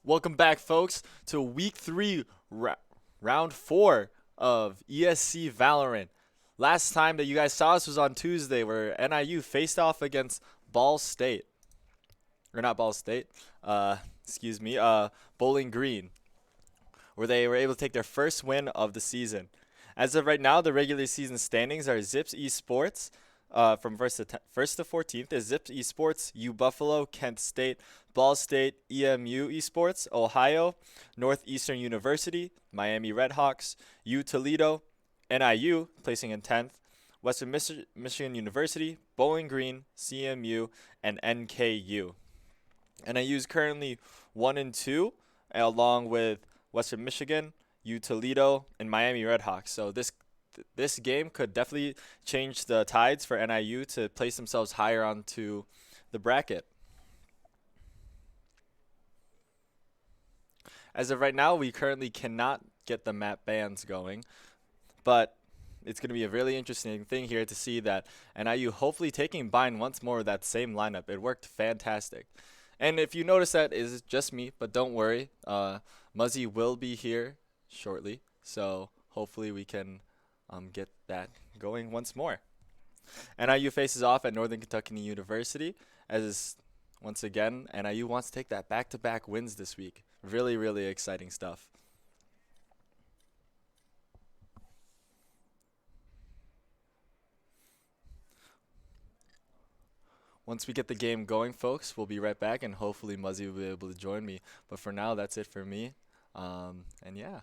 Welcome back, folks, to week 3, round 4 of ESC Valorant. Last time that you guys saw us was on Tuesday, where NIU faced off against Ball State. Or not Ball State, excuse me, Bowling Green, where they were able to take their first win of the season. As of right now, the regular season standings are Zips Esports from 1st to 14th is Zips Esports, U Buffalo, Kent State, Ball State, EMU Esports, Ohio, Northeastern University, Miami Redhawks, U Toledo, NIU placing in 10th, Western Michigan University, Bowling Green, CMU, and NKU. NIU is currently 1 and 2, along with Western Michigan, U Toledo, and Miami Redhawks. So this game could definitely change the tides for NIU to place themselves higher onto the bracket. As of right now, we currently cannot get the map bans going, but it's going to be a really interesting thing here to see that NIU hopefully taking bind once more with that same lineup. It worked fantastic. And if you notice that, it's just me, but don't worry. Muzzy will be here shortly, so hopefully we can get that going once more. NIU faces off at Northern Kentucky University, as once again, NIU wants to take that back-to-back wins this week. Really, really exciting stuff. Once we get the game going, folks, we'll be right back, and hopefully Muzzy will be able to join me. But for now, that's it for me. And yeah.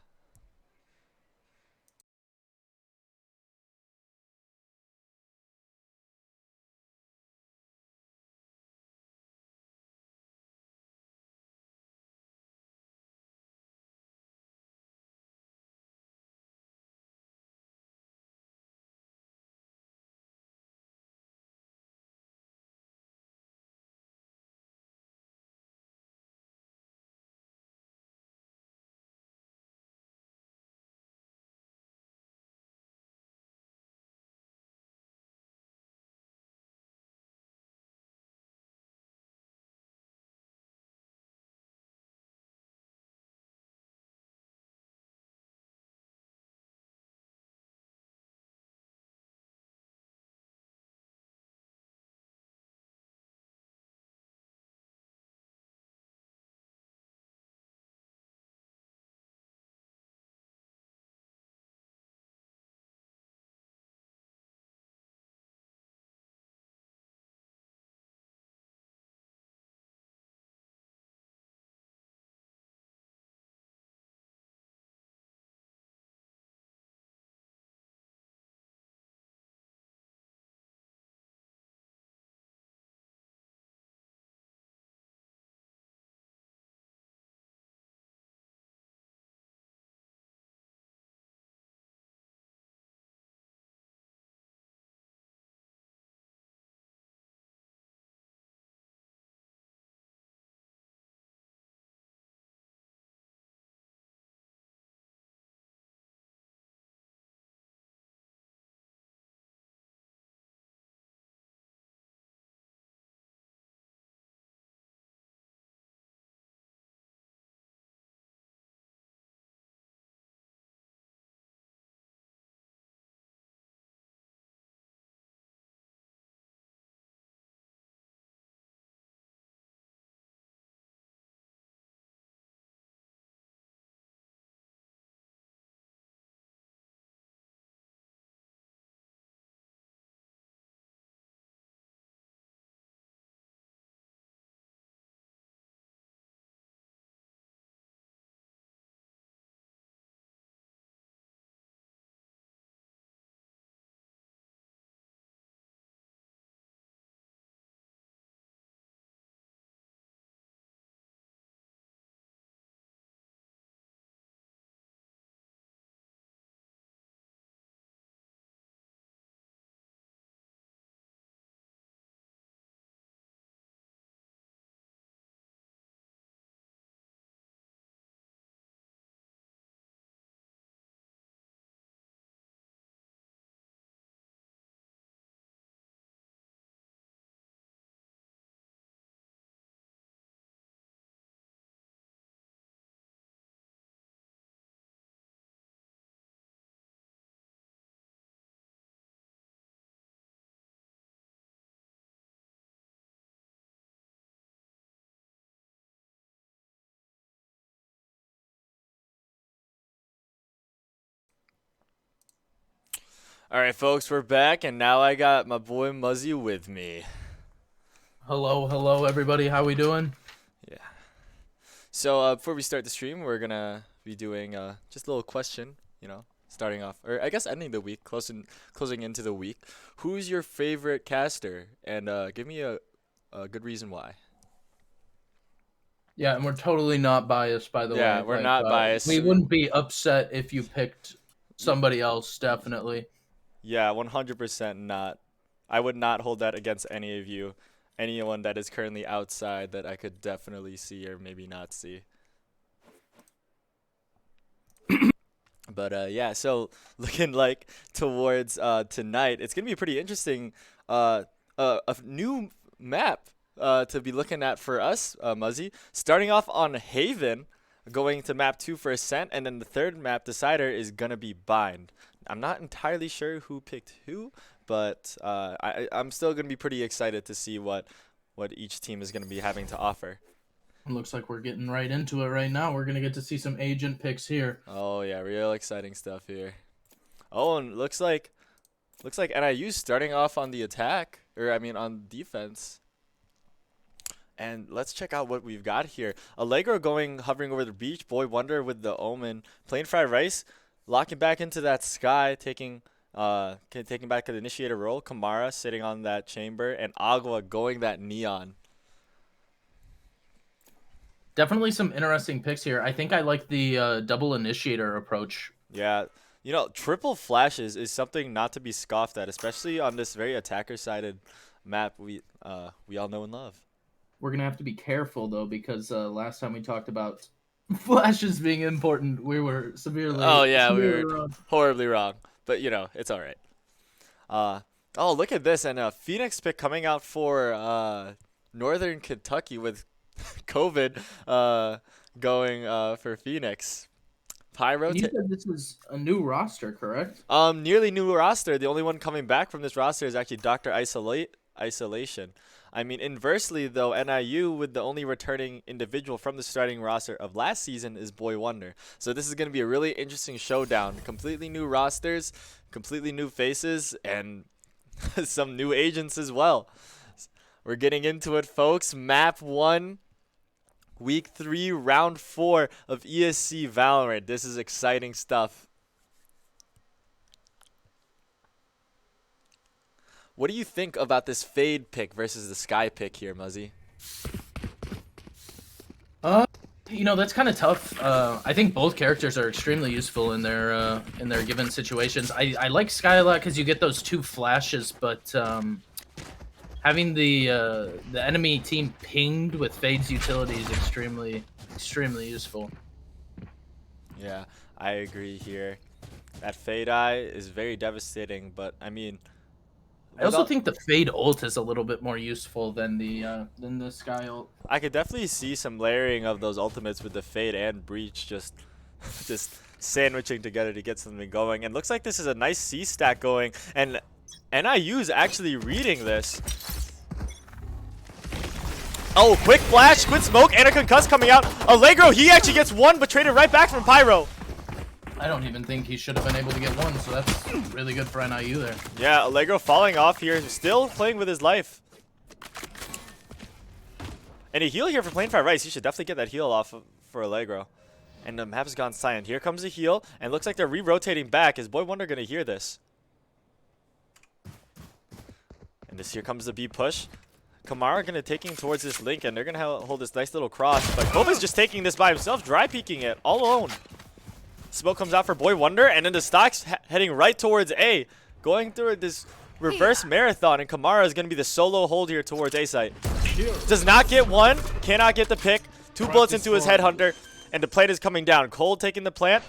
All right, folks, we're back, and now I got my boy Muzzy with me. Hello, everybody. How we doing? Yeah. So before we start the stream, we're gonna be doing just a little question. Starting off, or I guess ending the week, closing into the week. Who's your favorite caster? And give me a good reason why. Yeah, and we're totally not biased, by the Yeah, way. we're not biased. We wouldn't be upset if you picked somebody else, definitely. Yeah, 100% not. I would not hold that against any of you. Anyone that is currently outside that I could definitely see or maybe not see. But yeah, so looking like towards tonight, it's gonna be pretty interesting. A new map to be looking at for us, Muzzy. Starting off on Haven, going to map 2 for Ascent, and then the third map decider is gonna be Bind. I'm not entirely sure who picked who, but I'm still gonna be pretty excited to see what each team is gonna be having to offer. Looks like we're getting right into it right now. We're gonna get to see some agent picks here. Oh yeah, real exciting stuff here. Oh, and looks like NIU starting off on the attack, or I mean on defense. And let's check out what we've got here. Allegro hovering over the beach. Boy Wonder with the Omen. Plain Fried Rice locking back into that sky, taking back the initiator role. Kamara sitting on that chamber, and Agua going that neon. Definitely some interesting picks here. I think I like the double initiator approach. Yeah, triple flashes is something not to be scoffed at, especially on this very attacker-sided map we all know and love. We're gonna have to be careful though, because last time we talked about flashes being important, we were severely. Oh yeah, we severely were wrong. horribly wrong, but it's all right. Oh, look at this, and a Phoenix pick coming out for Northern Kentucky with COVID going for Phoenix. Pyro. You said this was a new roster, correct? Nearly new roster. The only one coming back from this roster is actually Dr. Isolation. I mean, inversely though, NIU with the only returning individual from the starting roster of last season is Boy Wonder. So this is going to be a really interesting showdown. Completely new rosters, completely new faces, and some new agents as well. We're getting into it, folks. Map 1. Week 3, round 4 of ESC Valorant. This is exciting stuff. What do you think about this Fade pick versus the Sky pick here, Muzzy? That's kind of tough. I think both characters are extremely useful in their given situations. I like Sky a lot because you get those 2 flashes, but having the enemy team pinged with Fade's utility is extremely useful. Yeah, I agree here. That Fade Eye is very devastating, but I mean, I also think the Fade ult is a little bit more useful than the Sky ult. I could definitely see some layering of those ultimates with the Fade and Breach just sandwiching together to get something going. And looks like this is a nice C stack going, and NIU's actually reading this. Oh, quick flash, quick smoke, and a concuss coming out. Allegro, he actually gets one, but traded right back from Pyro. I don't even think he should have been able to get one, so that's really good for NIU there. Yeah, Allegro falling off here, still playing with his life. And a heal here for Plain Fried Rice. He should definitely get that heal off for Allegro. And the map has gone silent. Here comes a heal, and looks like they're re-rotating back. Is Boy Wonder going to hear this? And here comes the B push. Kamara going to taking towards this link, and they're going to hold this nice little cross. But Kova's just taking this by himself, dry peeking it all alone. Smoke comes out for Boy Wonder, and then the stock's heading right towards A. Going through this reverse marathon, and Kamara is going to be the solo hold here towards A site. Does not get one, cannot get the pick. 2 bullets into his headhunter, and the plant is coming down. Cole taking the plant,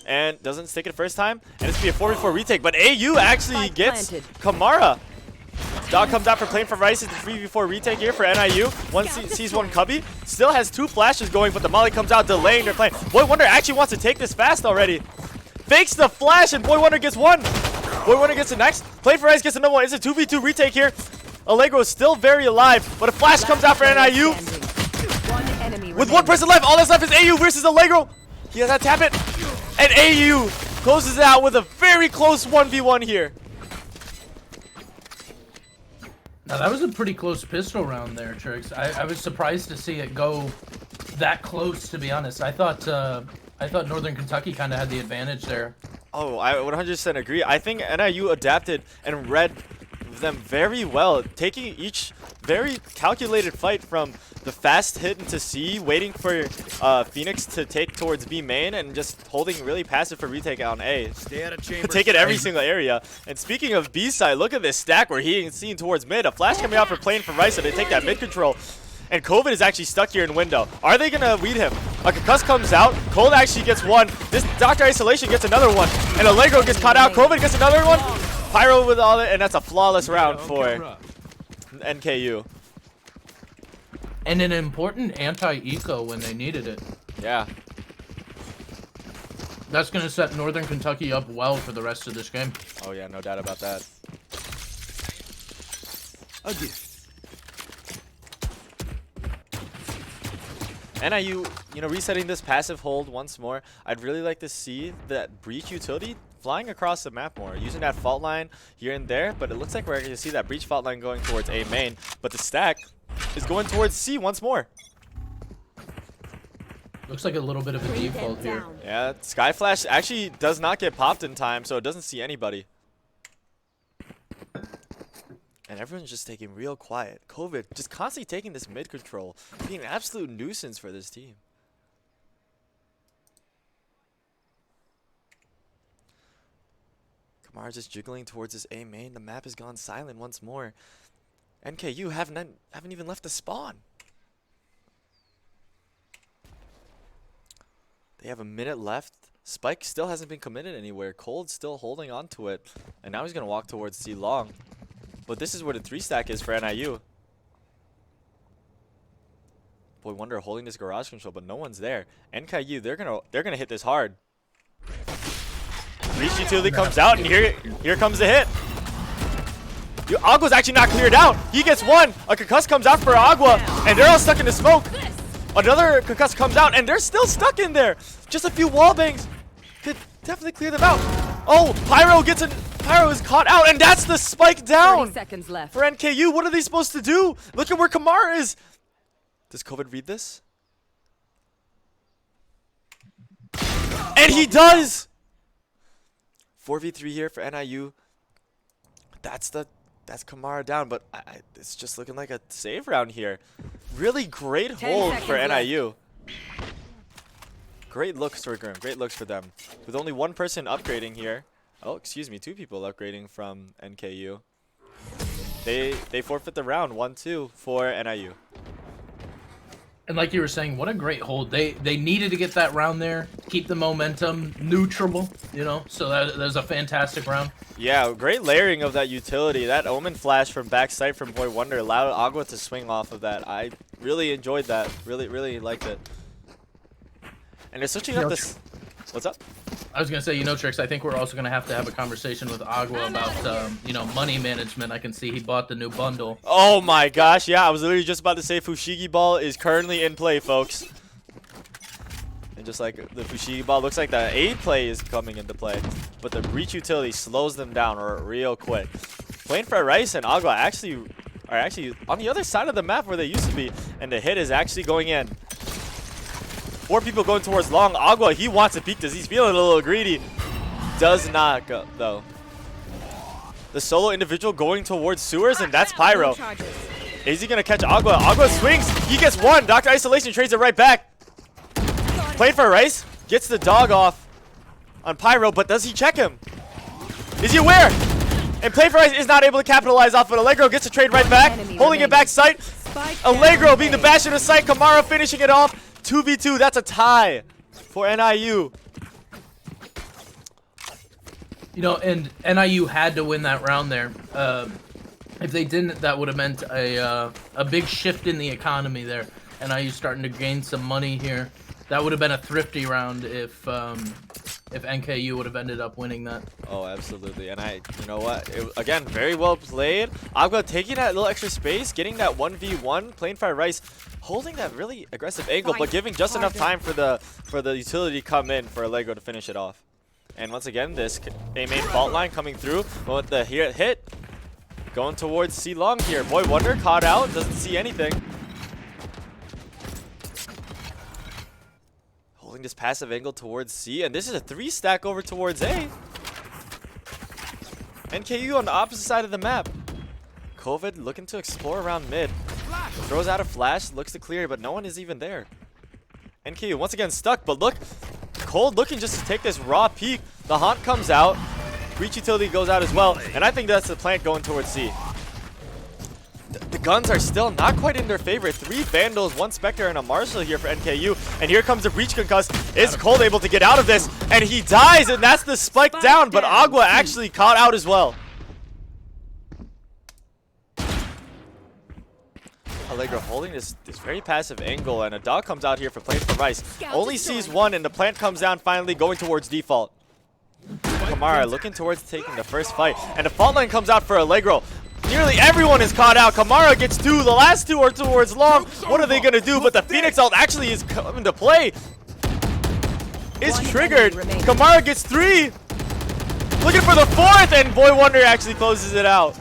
and doesn't stick it first time. And it's going to be a 4v4 retake, but AU actually gets Kamara. Dog comes out for Plain for Rice. It's a 3v4 retake here for NIU. One sees one Cubby. Still has 2 flashes going, but the Molly comes out delaying their plan. Boy Wonder actually wants to take this fast already. Fakes the flash, and Boy Wonder gets one. Boy Wonder gets the next. Plain for Rice gets another one. It's a 2v2 retake here. Allegro is still very alive, but a flash comes out for NIU. With 1 person left, all that's left is AU versus Allegro. He has that tap it. And AU closes it out with a very close 1v1 here. Now that was a pretty close pistol round there, Trix. I was surprised to see it go that close, to be honest. I thought Northern Kentucky kind of had the advantage there. Oh, I 100% agree. I think NIU adapted and read them very well, taking each very calculated fight from the fast hit into C, waiting for Phoenix to take towards B main, and just holding really passive for retake on A. Stay out of chamber. Take it every single area. And speaking of B side, look at this stack where he ain't seen towards mid. A flash coming out for playing for Rice, so they take that mid control. And COVID is actually stuck here in window. Are they gonna weed him? A concuss comes out. Cold actually gets one. This Dr. Isolation gets another one. And Allegro gets caught out. COVID gets another one. Pyro with all it, and that's a flawless round for NKU. And an important anti-eco when they needed it. Yeah. That's going to set Northern Kentucky up well for the rest of this game. Oh yeah, no doubt about that. A gift. NIU, you know, resetting this passive hold once more. I'd really like to see that breach utility flying across the map more, using that fault line here and there, but it looks like we're going to see that breach fault line going towards A main, but the stack is going towards C once more. Looks like a little bit of a default here. Yeah, Sky Flash actually does not get popped in time, so it doesn't see anybody. And everyone's just taking real quiet. COVID just constantly taking this mid control, being an absolute nuisance for this team. Kamara just jiggling towards his A main. The map has gone silent once more. NKU haven't even left the spawn. They have a minute left. Spike still hasn't been committed anywhere. Cold's still holding on to it. And now he's going to walk towards C long. But this is where the 3-stack is for NIU. Boy Wonder holding this garage control, but no one's there. NKU, they're gonna hit this hard. Breach utility comes out, and here comes the hit. Agua's actually not cleared out. He gets one. A concuss comes out for Agua, and they're all stuck in the smoke. Another concuss comes out, and they're still stuck in there. Just a few wall bangs could definitely clear them out. Oh, Pyro is caught out, and that's the spike down 30 seconds left. for NKU. What are they supposed to do? Look at where Kamara is. Does COVID read this? And he does! 4v3 here for NIU. That's Kamara down, but it's just looking like a save round here. Really great hold for NIU. Great looks for Grim. Great looks for them. With only one person upgrading here. Oh, excuse me, 2 people upgrading from NKU. They forfeit the round 1-2 for NIU. And like you were saying, what a great hold. They needed to get that round there, keep the momentum neutral, you know. So that was a fantastic round. Yeah, great layering of that utility. That Omen flash from backside from Boy Wonder allowed Agua to swing off of that. I really enjoyed that. Really liked it. And they're switching up this. What's up? I was gonna say, you know, Trix, I think we're also gonna have to have a conversation with Agua about, you know, money management. I can see he bought the new bundle. Oh my gosh, yeah, I was literally just about to say Fushigi Ball is currently in play, folks. And just like the Fushigi Ball, looks like the A play is coming into play, but the breach utility slows them down real quick. Playing for Rice and Agua are actually on the other side of the map where they used to be, and the hit is actually going in. 4 people going towards long. Agua, he wants to peek this. He's feeling a little greedy. Does not go, though. The solo individual going towards sewers, and that's Pyro. Is he going to catch Agua? Agua swings. He gets one. Dr. Isolation trades it right back. Played for Rice. Gets the dog off on Pyro, but does he check him? Is he aware? And Play for Rice is not able to capitalize off it. Allegro gets a trade right back. Holding it back sight. Allegro being the bash in the sight. Kamara finishing it off. 2v2, that's a tie for NIU. You know, and NIU had to win that round there. If they didn't, that would have meant a big shift in the economy there. NIU starting to gain some money here. That would have been a thrifty round if NKU would have ended up winning that. Oh, absolutely. And you know what? Again, very well played. Agua taking that little extra space, getting that 1v1, playing for Rice, holding that really aggressive angle, but giving just enough time for the utility to come in for Allegro to finish it off. And once again, this A main fault line coming through. But with the hit, going towards C long here. Boy Wonder caught out, doesn't see anything. Holding this passive angle towards C, and this is a 3-stack over towards A. NKU on the opposite side of the map. COVID looking to explore around mid. Throws out a flash, looks to clear, but no one is even there. NKU once again stuck, but look, Cold looking just to take this raw peek. The Haunt comes out, Breach Utility goes out as well, and I think that's the plant going towards C. The guns are still not quite in their favor. 3 Vandals, 1 Spectre, and a Marshal here for NKU. And here comes the Breach Concuss. Is Cold able to get out of this? And he dies, and that's the spike down, but Agua actually caught out as well. Allegro holding this very passive angle, and a dog comes out here for playing for Rice. Only sees 1, and the plant comes down finally, going towards default. Kamara looking towards taking the first fight, and the fault line comes out for Allegro. Nearly everyone is caught out. Kamara gets 2. The last 2 are towards long. What are they going to do? But the Phoenix ult actually is coming to play. Is triggered. Kamara gets 3. Looking for the 4th, and Boy Wonder actually closes it out.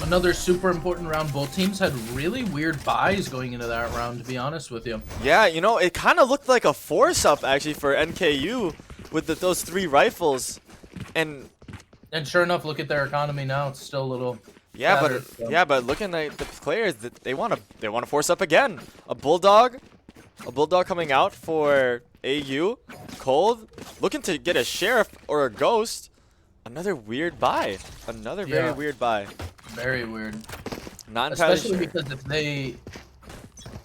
Another super important round. Both teams had really weird buys going into that round, to be honest with you. Yeah, you know, it kind of looked like a force-up actually for NKU with those 3 rifles. And sure enough, look at their economy now. It's still a little yeah, but looking at the players, they want to force up again. A bulldog coming out for AU. Cold looking to get a sheriff or a ghost. Another weird buy. Another very weird buy. Very weird. Not entirely Especially sure. because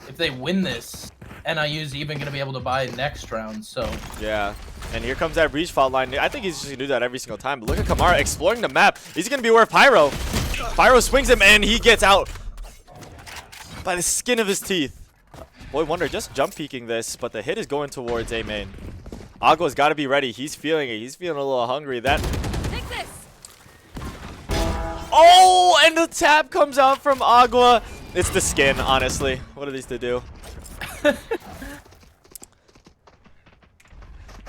if they win this, NIU's even gonna be able to buy next round. So yeah. And here comes that Breach fault line. I think he's just gonna do that every single time. But look at Kamara exploring the map. He's gonna be aware of Pyro. Pyro swings him and he gets out by the skin of his teeth. Boy Wonder just jump peeking this, but the hit is going towards A main. Agua's got to be ready. He's feeling it. He's feeling a little hungry. Take this. Oh, and the tap comes out from Agua. It's the skin, honestly. What are these to do?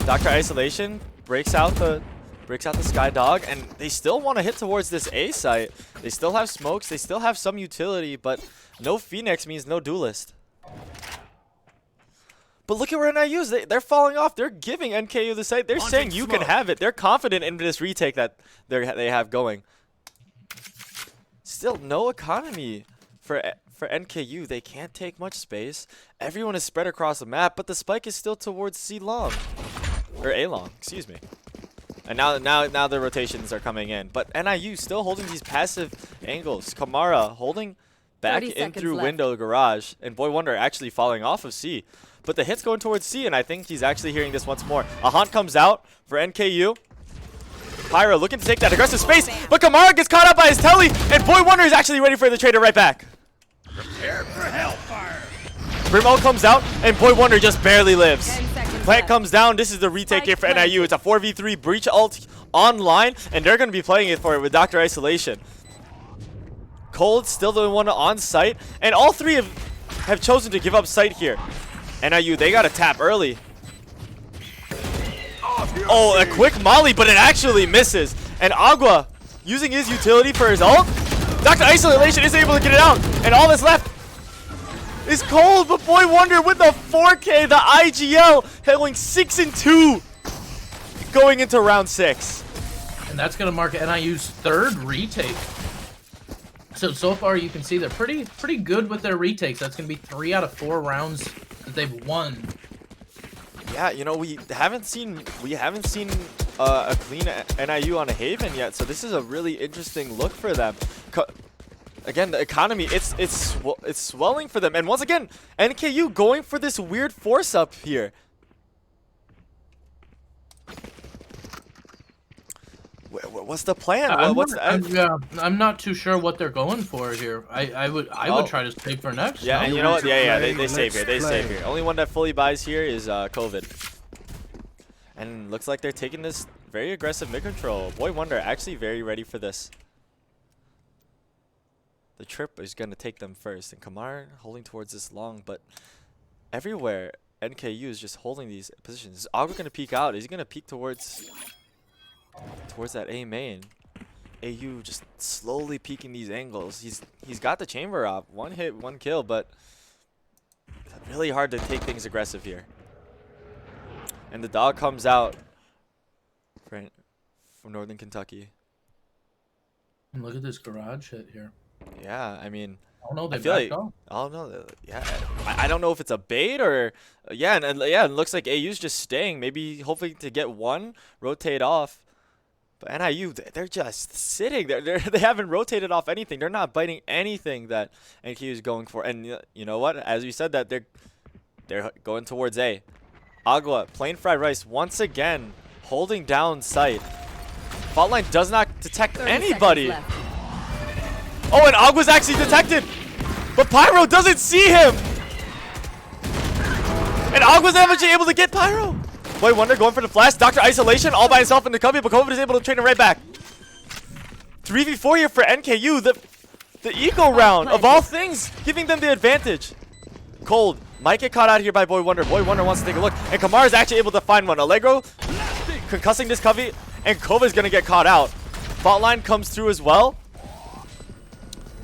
Dr. Isolation breaks out the Sky Dog, and they still want to hit towards this A site. They still have smokes. They still have some utility, but no Phoenix means no duelist. But look at where NIU's. They're falling off. They're giving NKU the site. They're saying you can have it. They're confident in this retake that they have going. Still no economy for NKU. They can't take much space. Everyone is spread across the map, but the spike is still towards C long. Or A long, excuse me. And now the rotations are coming in. But NIU still holding these passive angles. Kamara holding back in through window garage. And Boy Wonder actually falling off of C. But the hit's going towards C, and I think he's actually hearing this once more. A Haunt comes out for NKU. Pyro looking to take that aggressive space, but Kamara gets caught up by his telly, and Boy Wonder is actually ready for the trader right back. Prepare for hellfire. Brimall comes out, and Boy Wonder just barely lives. Plant comes down. This is the retake here for NIU. It's a 4v3 Breach ult online, and they're going to be playing it for it with Dr. Isolation. Cold still the one on site, and all 3 have chosen to give up site here. NIU, they got to tap early. Oh, a quick molly, but it actually misses. And Agua, using his utility for his ult, Dr. Isolation is able to get it out. And all that's left is Cold, but Boy Wonder with the 4K, the IGL, going 6-2 going into round 6. And that's going to mark NIU's 3rd retake. So far you can see they're pretty good with their retakes. That's going to be 3 out of 4 rounds that they've won. Yeah, you know, we haven't seen a clean NIU on a Haven yet, so this is a really interesting look for them. Again, the economy, it's swelling for them, and once again, NKU going for this weird force up here. What's the plan? I'm not too sure what they're going for here. I would try to save for next. Yeah, and you know what? Yeah, they save here. They save here. Only one that fully buys here is COVID. And looks like they're taking this very aggressive mid control. Boy Wonder actually very ready for this. The trip is gonna take them first, and Kamar holding towards this long, but everywhere NKU is just holding these positions. Is Agua gonna peek out? Is he gonna peek towards that A main? AU just slowly peeking these angles. He's got the chamber up. 1 hit, 1 kill, but it's really hard to take things aggressive here. And the dog comes out from Northern Kentucky. And look at this garage hit here. Yeah, I mean, Oh no, they I feel like backed off. I don't know. Yeah, I don't know if it's a bait or yeah, and yeah, it looks like AU's just staying. Maybe hoping to get one, rotate off. But NIU, they're just sitting there. They haven't rotated off anything. They're not biting anything that NKU is going for. And you know what? As we said, that they're going towards A. Agua, plain fried rice once again, holding down sight. Fault line does not detect 30 anybody. seconds left. Oh, and Agua's actually detected, but Pyro doesn't see him. And Agua's actually able to get Pyro. Boy Wonder going for the flash. Dr. Isolation all by himself in the cubby, but Kovac is able to train him right back. 3v4 here for NKU. The eco round, of all things, giving them the advantage. Cold might get caught out here by Boy Wonder. Boy Wonder wants to take a look, and Kamara is actually able to find one. Allegro concussing this cubby, and Kova is going to get caught out. Fault line comes through as well.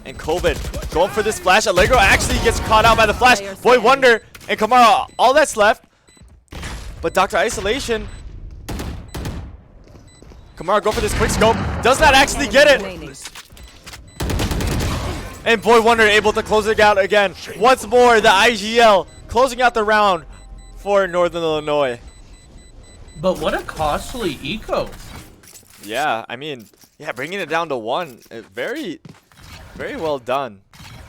And Kovac going for this flash. Allegro actually gets caught out by the flash. Boy Wonder and Kamara, all that's left. But Dr. Isolation. Kamara go for this quick scope. Does not actually get it. And Boy Wonder able to close it out again. Once more, the IGL closing out the round for Northern Illinois. But what a costly eco. Yeah, I mean, yeah, bringing it down to 1. Very well done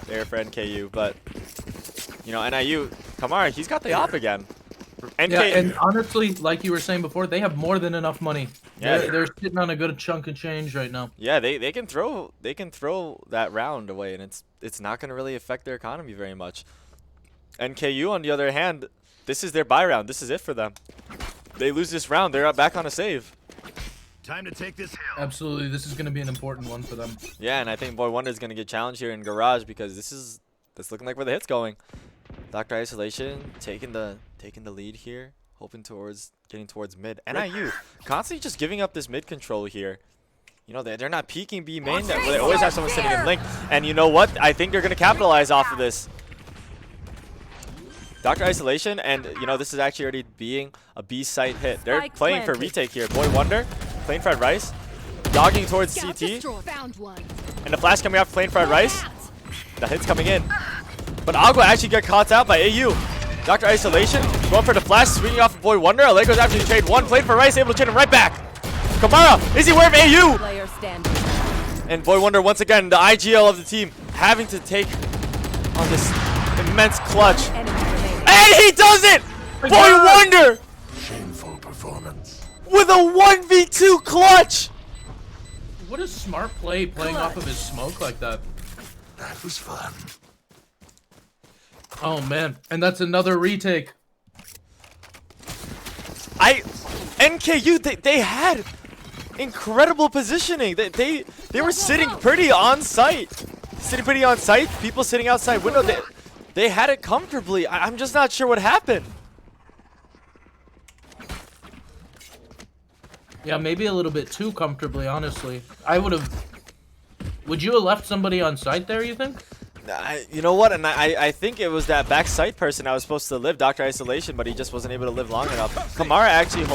there for NKU. But, you know, NIU, Kamara, he's got the op again. NK, Yeah, and honestly, like you were saying before, they have more than enough money. Yeah. They're sitting on a good chunk of change right now. yeah, they can throw that round away, and it's not going to really affect their economy very much. NKU, on the other hand, this is their buy round. This is it for them. They lose this round, they're back on a save. Time to take this hill. Absolutely, this is going to be an important one for them. Yeah, and I think Boy Wonder is going to get challenged here in Garage because that's looking like where the hit's going. Dr. Isolation taking the lead here, hoping getting towards mid. NIU constantly just giving up this mid control here. You know, they're not peeking B main. They always have someone sitting in link. And you know what? I think they're going to capitalize off of this. Dr. Isolation, and you know, this is actually already being a B site hit. They're Spike playing for planted. retake here. Boy Wonder, plain fried rice, dogging towards Scout CT, destroyed. Found one. and the flash coming out for plain fried rice. The hit's coming in. But Agua actually got caught out by AU. Dr. Isolation going for the flash, swinging off of Boy Wonder. Allegro's actually trade 1, plain for rice, able to chain him right back. Kamara, is he aware of AU? Player standing. And Boy Wonder, once again, the IGL of the team, having to take on this immense clutch. Enemy remaining. And he does it! Boy Wonder! Shameful performance. With a 1v2 clutch! What a smart play playing off of his smoke like that. That was fun. Oh man, and that's another retake. NKU, they had incredible positioning. They were sitting pretty on site. People sitting outside window. They had it comfortably. I'm just not sure what happened. Yeah, maybe a little bit too comfortably, honestly. Would you have left somebody on site there, you think? You know what? And I think it was that backside person I was supposed to live, Dr. Isolation, but he just wasn't able to live long enough. Kamara actually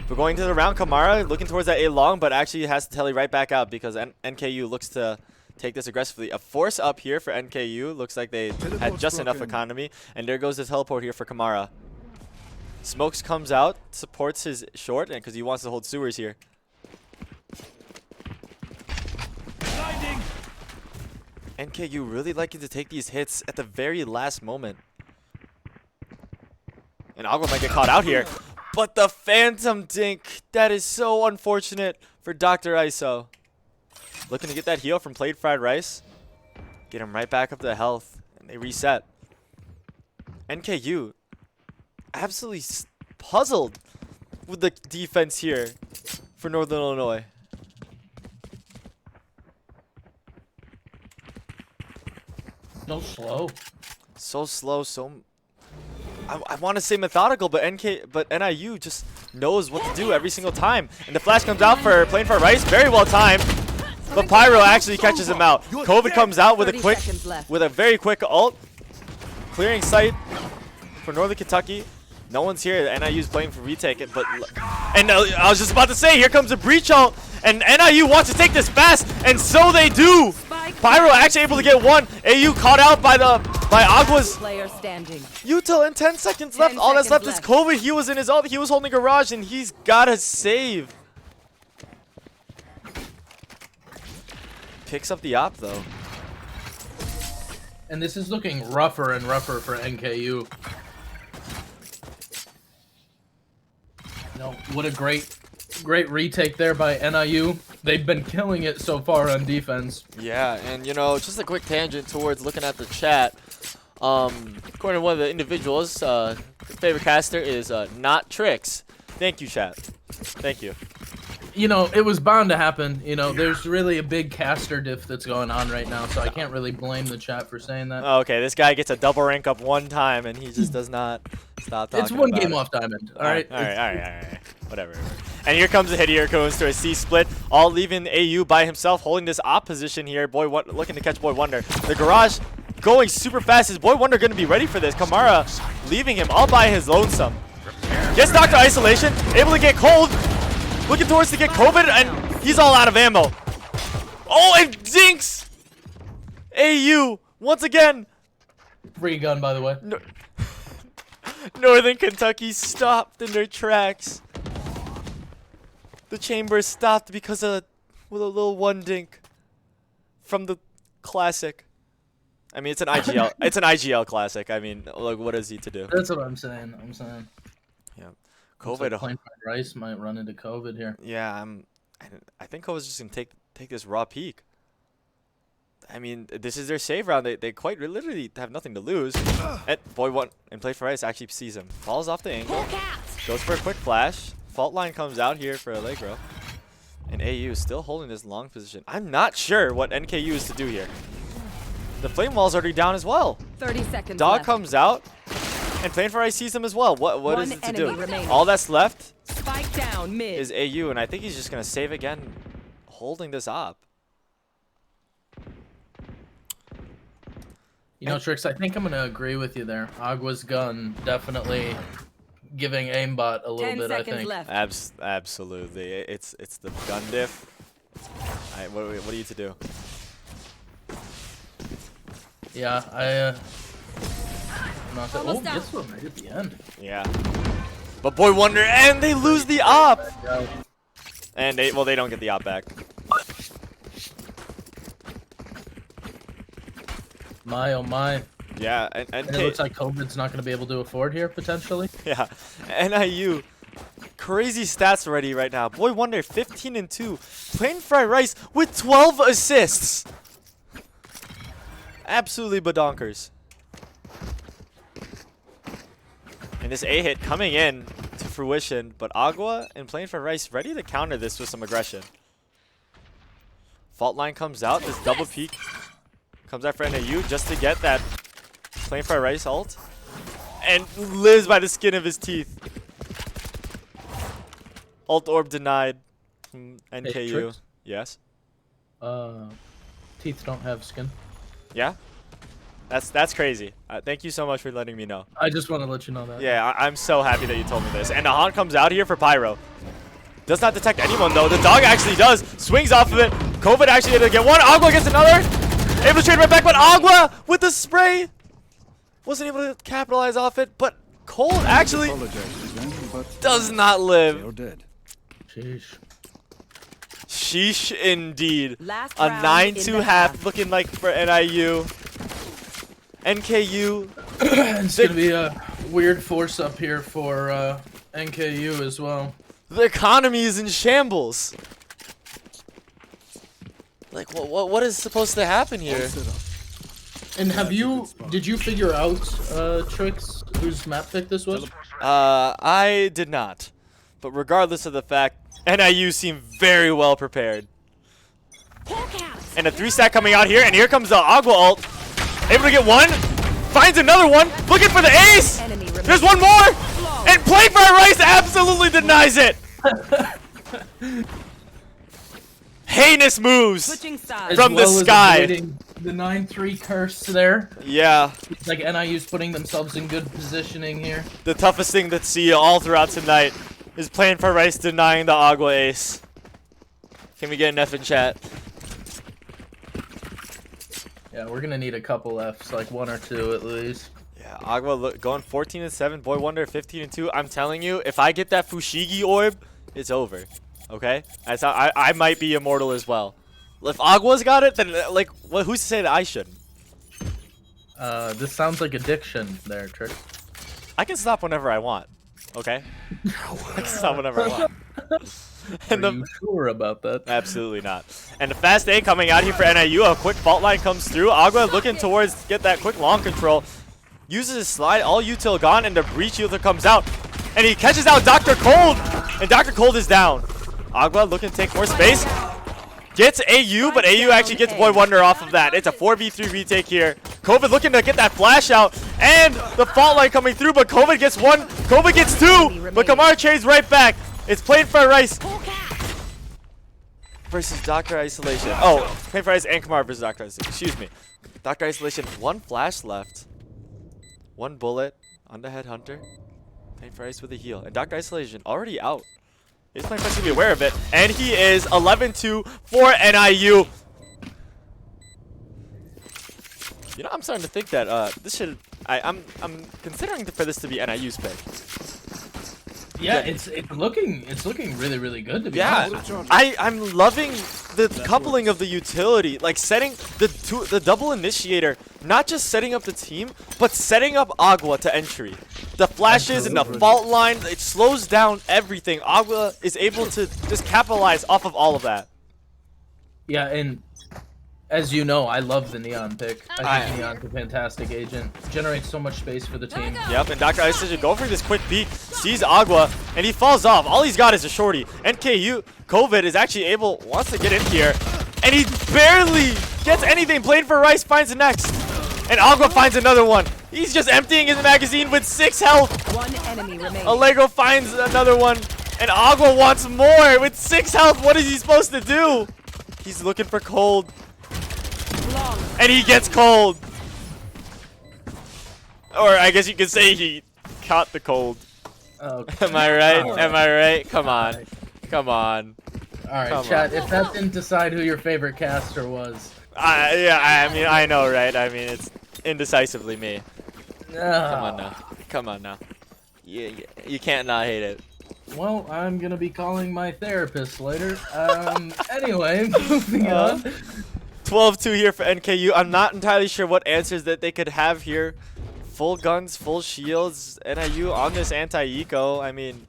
we're going to the round. Kamara looking towards that A long, but actually has to tele right back out because NKU looks to take this aggressively. A force up here for NKU. Looks like they had just enough economy. And there goes the teleport here for Kamara. Smokes comes out, supports his short, and because he wants to hold sewers here. Blinding. NKU really liking to take these hits at the very last moment. And Agua might get caught out here. But the Phantom Dink, that is so unfortunate for Dr. ISO. Looking to get that heal from Played Fried Rice. Get him right back up to health. And they reset. NKU absolutely puzzled with the defense here for Northern Illinois. So slow. So slow, I want to say methodical, but NIU just knows what to do every single time. And the flash comes out for playing for Rice, very well timed. But Pyro actually catches him out. COVID comes out with a very quick ult, clearing sight for Northern Kentucky. No one's here. NIU's playing for retake it, and I was just about to say, here comes a breach ult, and NIU wants to take this fast, and so they do. Pyro actually able to get one. AU caught out by Agua's util, and 10 seconds left. All that's left is COVID. He was in his ult. He was holding garage, and he's gotta save. Picks up the op though. And this is looking rougher and rougher for NKU. No, what a great retake there by NIU. They've been killing it so far on defense. Yeah, and you know, just a quick tangent towards looking at the chat. According to one of the individuals, favorite caster is not Tricks. Thank you, chat. Thank you. You know, it was bound to happen. You know, there's really a big caster diff that's going on right now, so I can't really blame the chat for saying that. Okay, this guy gets a double rank up one time, and he just does not stop talking. It's one about game it. off diamond. All right. All right. Whatever. And here comes the hit. Here goes to a C split, all leaving AU by himself, holding this op position here. Looking to catch Boy Wonder. The garage going super fast. Is Boy Wonder going to be ready for this? Kamara leaving him all by his lonesome. Gets knocked to isolation, able to get cold. Looking towards to get COVID, and he's all out of ammo. Oh, and dinks! AU, once again. Free gun, by the way. Northern Kentucky stopped in their tracks. The chamber stopped because with a little one dink from the classic. I mean, it's an IGL. It's an IGL classic. I mean, like, what is he to do? That's what I'm saying. Yeah. COVID. Like playing for Rice might run into COVID here. Yeah, I think COVID's just gonna take this raw peak. I mean, this is their save round. They quite literally have nothing to lose. And Play for Rice actually sees him. Falls off the angle. Goes for a quick flash. Fault line comes out here for Allegro. And AU is still holding this long position. I'm not sure what NKU is to do here. The flame wall's already down as well. 30 seconds Dog left. comes out. And Playing for Ice sees him as well. What is it to do? Remaining. All that's left Spike down mid. is AU, and I think he's just gonna save again, holding this op. You know, Trix, I think I'm gonna agree with you there. Agua's gun definitely giving aimbot a little 10 bit. I seconds think. left. Absolutely, it's the gun diff. Alright, what are you to do? Yeah, not that. Oh, Almost gets one right at the end. Yeah. But Boy Wonder, and they lose the op. And they don't get the op back. My oh my. Yeah, and And it looks like COVID's not going to be able to afford here potentially. yeah, NIU, crazy stats already right now. Boy Wonder 15-2, Plain Fried Rice with 12 assists. Absolutely badonkers. And this A hit coming in to fruition, but Agua and Plain Fried Rice ready to counter this with some aggression. Fault line comes out, this double peek comes out for NIU just to get that Plain Fried Rice ult. And lives by the skin of his teeth. Ult orb denied from NKU. Hey, Trix? Yes. Teeth don't have skin. Yeah. That's crazy. Thank you so much for letting me know. I just want to let you know that. Yeah, I'm so happy that you told me this. And the Haunt comes out here for Pyro. Does not detect anyone though. The dog actually does. Swings off of it. COVID actually able to get one. Agua gets another. Able to trade right back, but Agua with the spray wasn't able to capitalize off it. But Cold actually does not live. Sheesh. Sheesh indeed. Last A round 9-2 in the half looking like for NIU. NKU. It's going to be a weird force up here for NKU as well. The economy is in shambles. Like, what is supposed to happen here? And did you figure out, Trix, whose map pick this was? I did not. But regardless of the fact, NIU seemed very well prepared. And a 3-stack coming out here, and here comes the Agua ult. Able to get one. Finds another one. Looking for the ace. There's one more! And Plain Fried Rice absolutely denies it! Heinous moves! Switching As sides. From the well as sky. avoiding the 9-3 curse there. Yeah, It's like NIU's putting themselves in good positioning here. the toughest thing to see all throughout tonight is Plain Fried Rice denying the Agua ace. Can we get an F in chat? Yeah, we're gonna need a couple Fs, like 1 or 2 at least. Yeah, Agua going 14-7, Boy Wonder 15-2. I'm telling you, if I get that Fushigi orb, it's over. Okay? I might be immortal as well. If Agua's got it, then like, who's to say that I shouldn't? This sounds like addiction there, Trick. I can stop whenever I want. Okay? I can stop whenever I want. And Are you sure about that? Absolutely not. And the fast A coming out here for NIU. A quick fault line comes through. Agua looking towards get that quick long control. Uses his slide. All util gone, and the breach util comes out. And he catches out Dr. Cold. And Dr. Cold is down. Agua looking to take more space. Gets AU, but AU actually gets Boy Wonder off of that. It's a 4v3 retake here. COVID looking to get that flash out. And the fault line coming through, but COVID gets 1. COVID gets 2. But Kamar trades right back. It's Plain Fried Rice versus Dr. Isolation. Oh, Plain Fried Rice and Kamar versus Dr. Isolation. Excuse me. Dr. Isolation, 1 flash left. 1 bullet on the Headhunter. Plain Fried Rice with a heal. And Dr. Isolation already out. He's Plain Fried Rice to be aware of it. And he is 11-2 for NIU. You know, I'm starting to think that this should... I'm considering for this to be NIU's pick. Yeah, it's looking really, really good to be honest. I'm loving the coupling of the utility, like setting the double initiator, not just setting up the team, but setting up Agua to entry. The flashes and the fault line, it slows down everything. Agua is able to just capitalize off of all of that. Yeah, and as you know, I love the Neon pick. I think Neon's a fantastic agent. Generates so much space for the team. Yep, and Dr. Isolation going for this quick peek, sees Agua, and he falls off. All he's got is a shorty. NKU, COVID is actually wants to get in here, and he barely gets anything. Plain for Rice finds the next, and Agua finds another one. He's just emptying his magazine with 6 health. 1 enemy remaining. Allegro finds another one, and Agua wants more with 6 health. What is he supposed to do? He's looking for Cold. And he gets Cold. Or I guess you could say he caught the Cold. Okay. Am I right? Am I right? Come on. Come on. Alright, Come chat, if that didn't decide who your favorite caster was. Yeah, I mean, I know, right? I mean, it's indecisively me. Come on now. Come on now. You can't not hate it. Well, I'm gonna be calling my therapist later. Anyway, moving on. 12-2 here for NKU. I'm not entirely sure what answers that they could have here. Full guns, full shields, NIU on this anti-eco. I mean,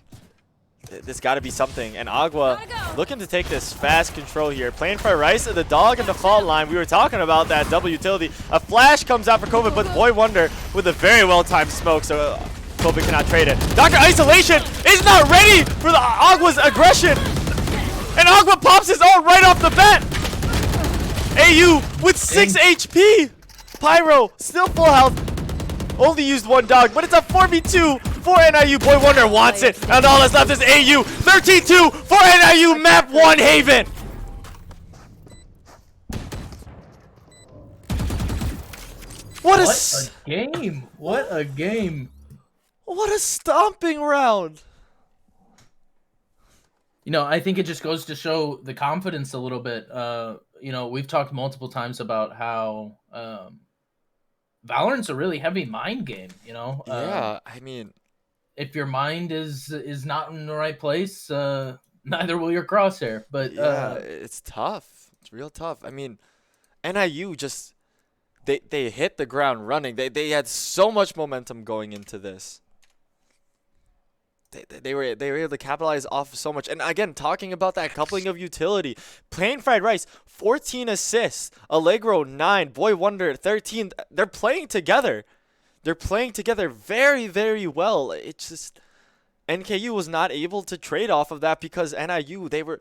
there's got to be something. And Agua looking to take this fast control here. Playing for Rice, the dog in the fault line. We were talking about that double utility. A flash comes out for COVID, but Boy Wonder with a very well-timed smoke, so COVID cannot trade it. Dr. Isolation is not ready for the Agua's aggression. And Agua pops his ult right off the bat. AU with 6 HP. Pyro still full health. Only used 1 dog, but it's a 4v2 for NIU. Boy Wonder wants it, and all that's left is AU. 13-2 for NIU. Map 1 Haven. What a game! What a game! What a stomping round. You know, I think it just goes to show the confidence a little bit. You know, we've talked multiple times about how Valorant's a really heavy mind game, you know? Yeah, I mean, if your mind is not in the right place, neither will your crosshair. But yeah, it's tough. It's real tough. I mean, NIU just they hit the ground running. They had so much momentum going into this. They were able to capitalize off so much. And again, talking about that coupling of utility. Plain Fried Rice, 14 assists. Allegro, 9. Boy Wonder, 13. They're playing together. They're playing together very, very well. It's just NKU was not able to trade off of that because NIU, they were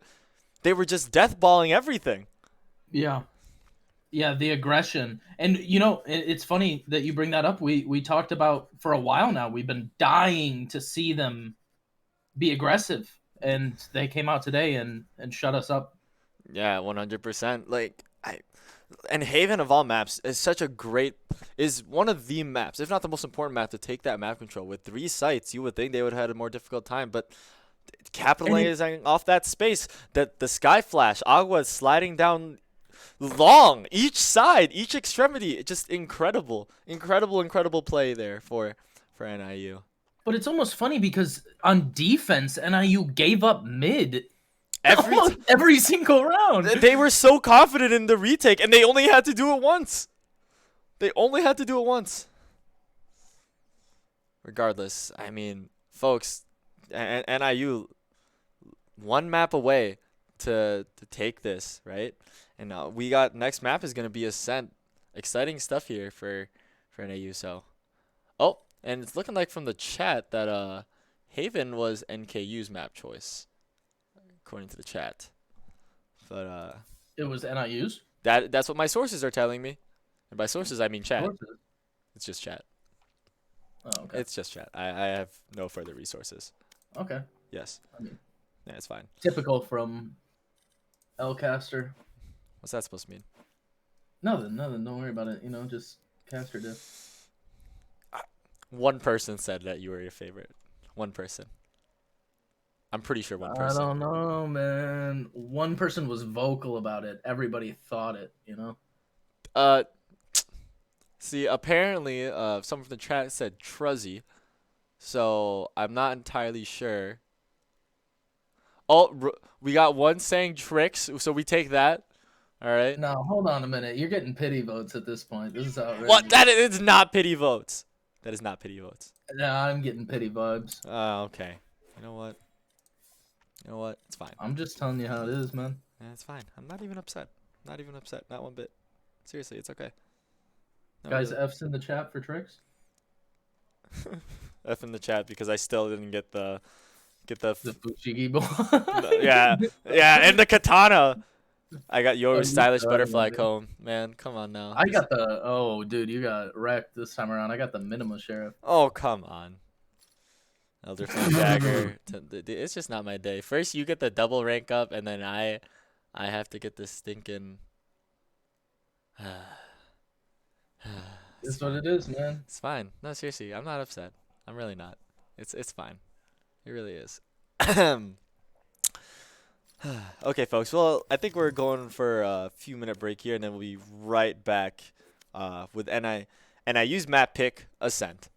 just deathballing everything. Yeah. Yeah, the aggression. And it's funny that you bring that up. We talked about for a while now. We've been dying to see them be aggressive, and they came out today and shut us up. Yeah, 100%. Like and Haven of all maps is such a great is one of the maps, if not the most important map to take that map control. With 3 sites, you would think they would have had a more difficult time, but capitalizing off that space, that the sky flash, Agua sliding down long each side, each extremity, just incredible play there for NIU. But it's almost funny because on defense, NIU gave up mid Every almost every single round. they were so confident in the retake, and they only had to do it once. Regardless, I mean, folks, NIU one map away to take this, right? And we got next map is gonna be Ascent. Exciting stuff here for NIU. So, oh, and it's looking like from the chat that Haven was NKU's map choice, according to the chat. But It was NIU's. that's what my sources are telling me, and by sources I mean chat. Sources. It's just chat. Oh, okay. It's just chat. I have no further resources. Okay. Yes. I mean, Yeah, it's fine. typical from Lcaster. What's that supposed to mean? Nothing. Don't worry about it. Just caster did. One person said that you were your favorite. One person. I'm pretty sure one person. I don't know, man. One person was vocal about it. Everybody thought it. See, apparently, someone from the chat said Truzzy, so I'm not entirely sure. Oh, we got one saying Tricks, so we take that. All right. No, hold on a minute. You're getting pity votes at this point. This is outrageous. What? That is not pity votes. That is not pity votes. No, I'm getting pity vibes. Okay. You know what? It's fine. I'm just telling you how it is, man. Yeah, it's fine. I'm not even upset. Not one bit. Seriously, it's okay. No, Guys, really. F's in the chat for tricks. F in the chat because I still didn't get the The Fushigi boy. yeah, and the katana. I got your Oh, you stylish got it, butterfly dude. comb. Man, come on now. I got the dude, you got wrecked this time around. I got the minimum sheriff. Oh, come on. Elder Flame Dagger. It's just not my day. First you get the double rank up, and then I have to get this stinking. It's what it is, man. It's fine. No, seriously, I'm not upset. I'm really not. It's fine. It really is. Okay, folks. Well, I think we're going for a few-minute break here, and then we'll be right back with NIU's map pick, Ascent.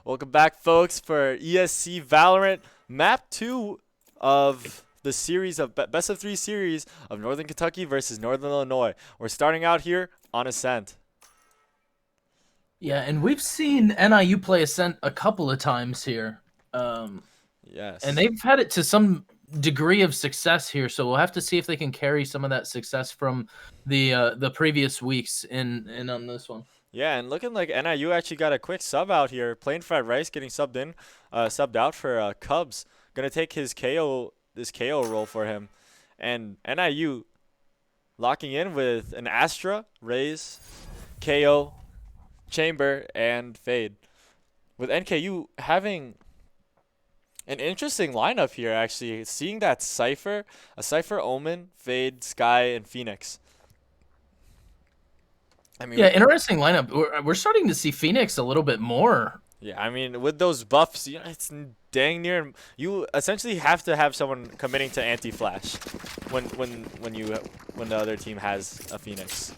Welcome back, folks, for ESC Valorant Map 2 of the series of best of 3 series of Northern Kentucky versus Northern Illinois. We're starting out here on Ascent. Yeah, and we've seen NIU play Ascent a couple of times here. Yes. And they've had it to some degree of success here, so we'll have to see if they can carry some of that success from the previous weeks in on this one. Yeah, and looking like NIU actually got a quick sub out here. Plain Fried Rice getting subbed out for Cubs. Gonna take this KO role for him, and NIU locking in with an Astra, Raze, KO, Chamber, and Fade. With NKU having an interesting lineup here, actually. Seeing that Cypher, a Cypher, Omen, Fade, Sky, and Phoenix. I mean, yeah, interesting lineup. We're starting to see Phoenix a little bit more. Yeah, I mean, with those buffs, you know, it's dang near. You essentially have to have someone committing to anti-flash when the other team has a Phoenix.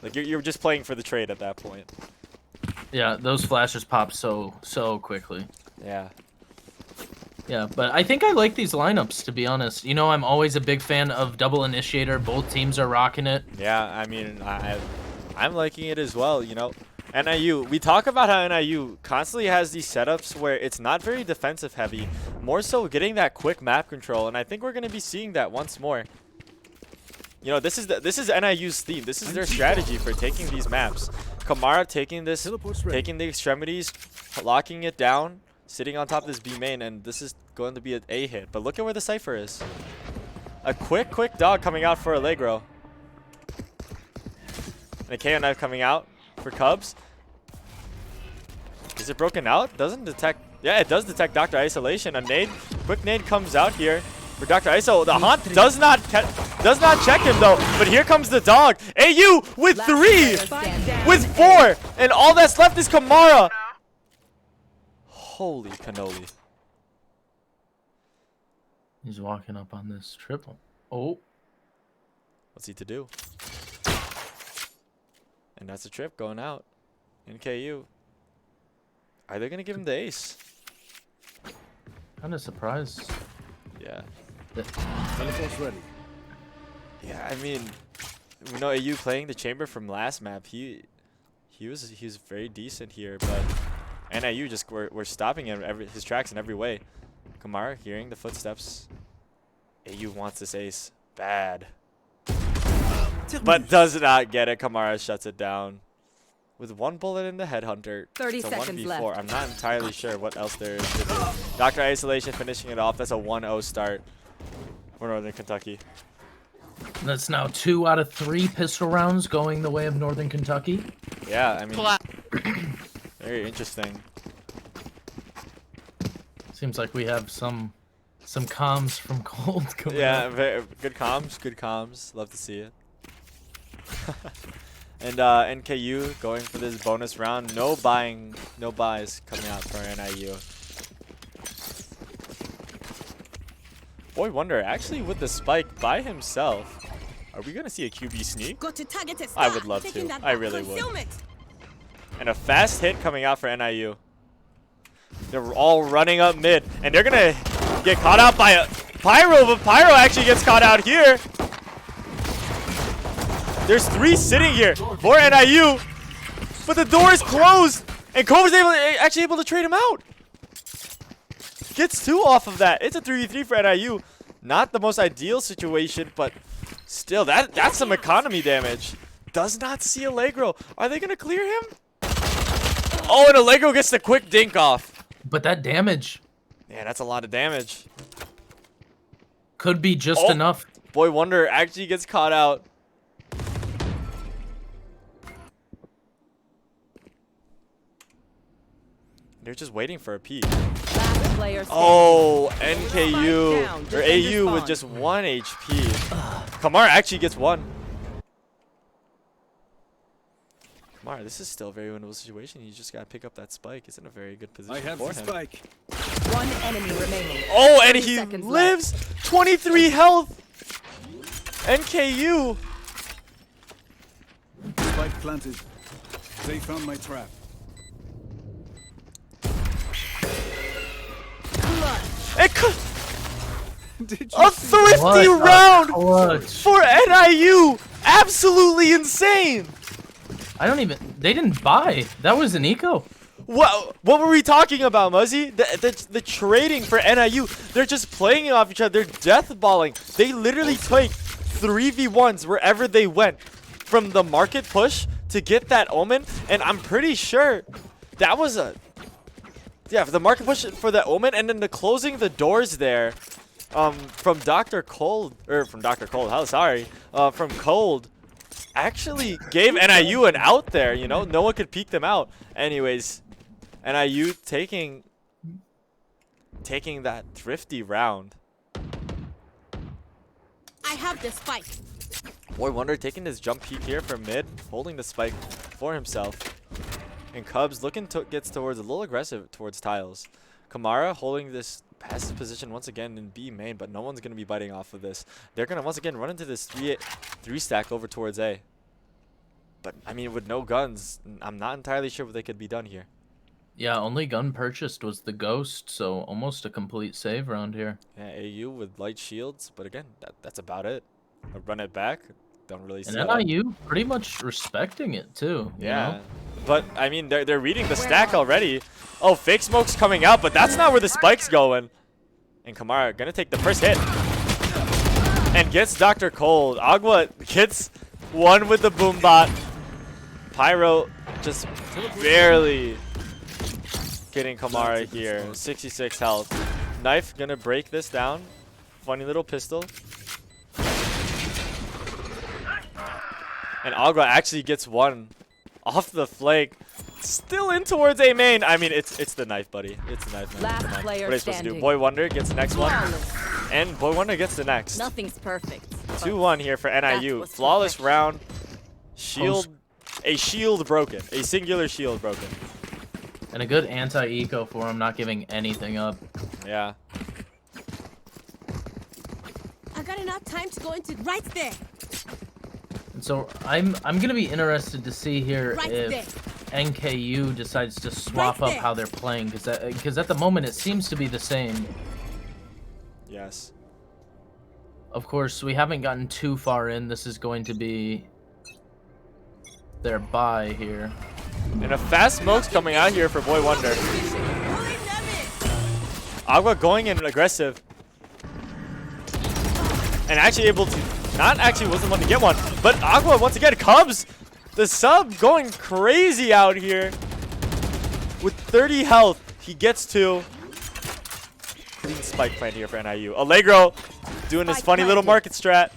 Like you're just playing for the trade at that point. Yeah, those flashes pop so quickly. Yeah. Yeah, but I think I like these lineups, to be honest. You know, I'm always a big fan of double initiator. Both teams are rocking it. Yeah, I mean, I'm liking it as well, you know. NIU, we talk about how NIU constantly has these setups where it's not very defensive heavy, more so getting that quick map control, and I think we're going to be seeing that once more. You know, this is NIU's theme. This is their strategy for taking these maps. Kamara taking the extremities, locking it down, sitting on top of this B main, and this is going to be an A hit. But look at where the Cypher is. A quick dog coming out for Allegro. And a KO knife coming out for Cubs. Is it broken out? Doesn't detect. Yeah, it does detect Dr. Isolation. A nade, quick nade comes out here for Dr. Iso. The Haunt does not check him though. But here comes the dog. AU with 3, with 4, and all that's left is Kamara. Holy cannoli. He's walking up on this triple. Oh. What's he to do? And that's a trip going out. NKU. Are they going to give him the ace? Kind of surprised. Yeah. Teleport's ready. Yeah, I mean, we know AU playing the chamber from last map. He was very decent here, but NIU just were stopping him his tracks in every way. Kamara hearing the footsteps. AU wants this ace bad, but does not get it. Kamara shuts it down with 1 bullet in the headhunter. 30 it's a seconds 1v4. left. I'm not entirely sure what else there is to do. Dr. Isolation finishing it off. That's a 1-0 start for Northern Kentucky. That's now 2 out of 3 pistol rounds going the way of Northern Kentucky. Yeah, I mean, very interesting. Seems like we have some comms from Cold going Yeah, up. very good comms. Love to see it. And NKU going for this bonus round. No buys coming out for NIU. Boy Wonder actually with the spike by himself. Are we gonna see a QB sneak? I would love to. I really would. And a fast hit coming out for NIU. They're all running up mid, and they're gonna get caught out by a Pyro, but Pyro actually gets caught out here. There's 3 sitting here for NIU, but the door is closed, and Cover's actually able to trade him out. Gets 2 off of that. It's a 3v3 for NIU. Not the most ideal situation, but still, that's some economy damage. Does not see Allegro. Are they gonna clear him? Oh, and Allegro gets the quick dink off. But that damage Man, that's a lot of damage. could be just enough. Boy Wonder actually gets caught out. They're just waiting for a peek. Last player standing. Oh, Spike down. NKU or Defender AU with spawn. just 1 HP. Kamara actually gets 1. Kamara, this is still a very winnable situation. You just gotta pick up that spike. He's in a very good position I have for the him. spike. 1 enemy remaining. Oh, and 30 he seconds lives. 23 health. NKU. Spike planted. They found my trap. And Did a thrifty round Clutch. for NIU. Absolutely insane. They didn't buy. That was an eco. What were we talking about, Muzzy? The trading for NIU. They're just playing off each other. They're death balling. They literally take 3v1s wherever they went from the market push to get that omen. And I'm pretty sure that was for the market push for the omen, and then the closing the doors there from Dr. Cold, from Cold, actually gave NIU an out there, you know? No one could peek them out. Anyways, NIU taking that thrifty round. I have the spike. Boy Wonder taking his jump peek here from mid, holding the spike for himself. And Cubs gets towards a little aggressive towards tiles. Kamara holding this passive position once again in B main, but no one's going to be biting off of this. They're going to once again run into this 3 stack over towards A. But, I mean, with no guns, I'm not entirely sure what they could be done here. Yeah, only gun purchased was the Ghost, so almost a complete save round here. Yeah, AU with light shields, but again, that's about it. I'll run it back. Don't really see And NIU pretty much respecting it too. Yeah. You know? But, I mean, they're reading the stack already. Oh, fake smoke's coming out, but that's not where the spike's going. And Kamara gonna take the first hit. And gets Dr. Cold. Agua gets one with the boom bot. Pyro just barely getting Kamara here. 66 health. Knife gonna break this down. Funny little pistol. And Agua actually gets one off the flank. Still in towards A main. I mean, it's the knife, buddy. It's the knife, man. Last Come on. player What are you supposed to do? standing. Boy Wonder gets the next one. Flawless. And Boy Wonder gets the next. Nothing's perfect. 2-1 here for NIU. was Flawless perfect. round. A shield broken. A singular shield broken. And a good anti-eco for him, not giving anything up. Yeah. I got enough time to go into right there. And so I'm gonna be interested to see here Right if NKU decides to swap up there. how they're playing, because at the moment it seems to be the same. Yes. Of course, we haven't gotten too far in. This is going to be their bye here. And a fast smoke's coming out here for Boy Wonder. Agua going in aggressive. And actually able to, not actually wasn't one to get one, but Agua once again, Cubs, the sub going crazy out here. With 30 health, he gets 2. Clean spike plant here for NIU. Allegro doing his funny little market strat.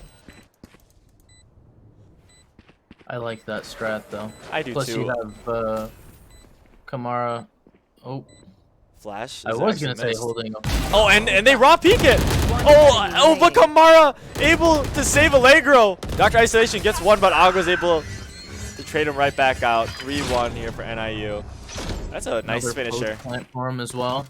I like that strat though. I do Plus too. you have Kamara. Oh, Flash. I is was actually gonna say missed. holding. Oh, and they raw peek it. Oh, but Kamara able to save Allegro. Dr. Isolation gets one, but Agua's able to trade him right back out. 3-1 here for NIU. That's a nice Another finisher. post plant for him as well.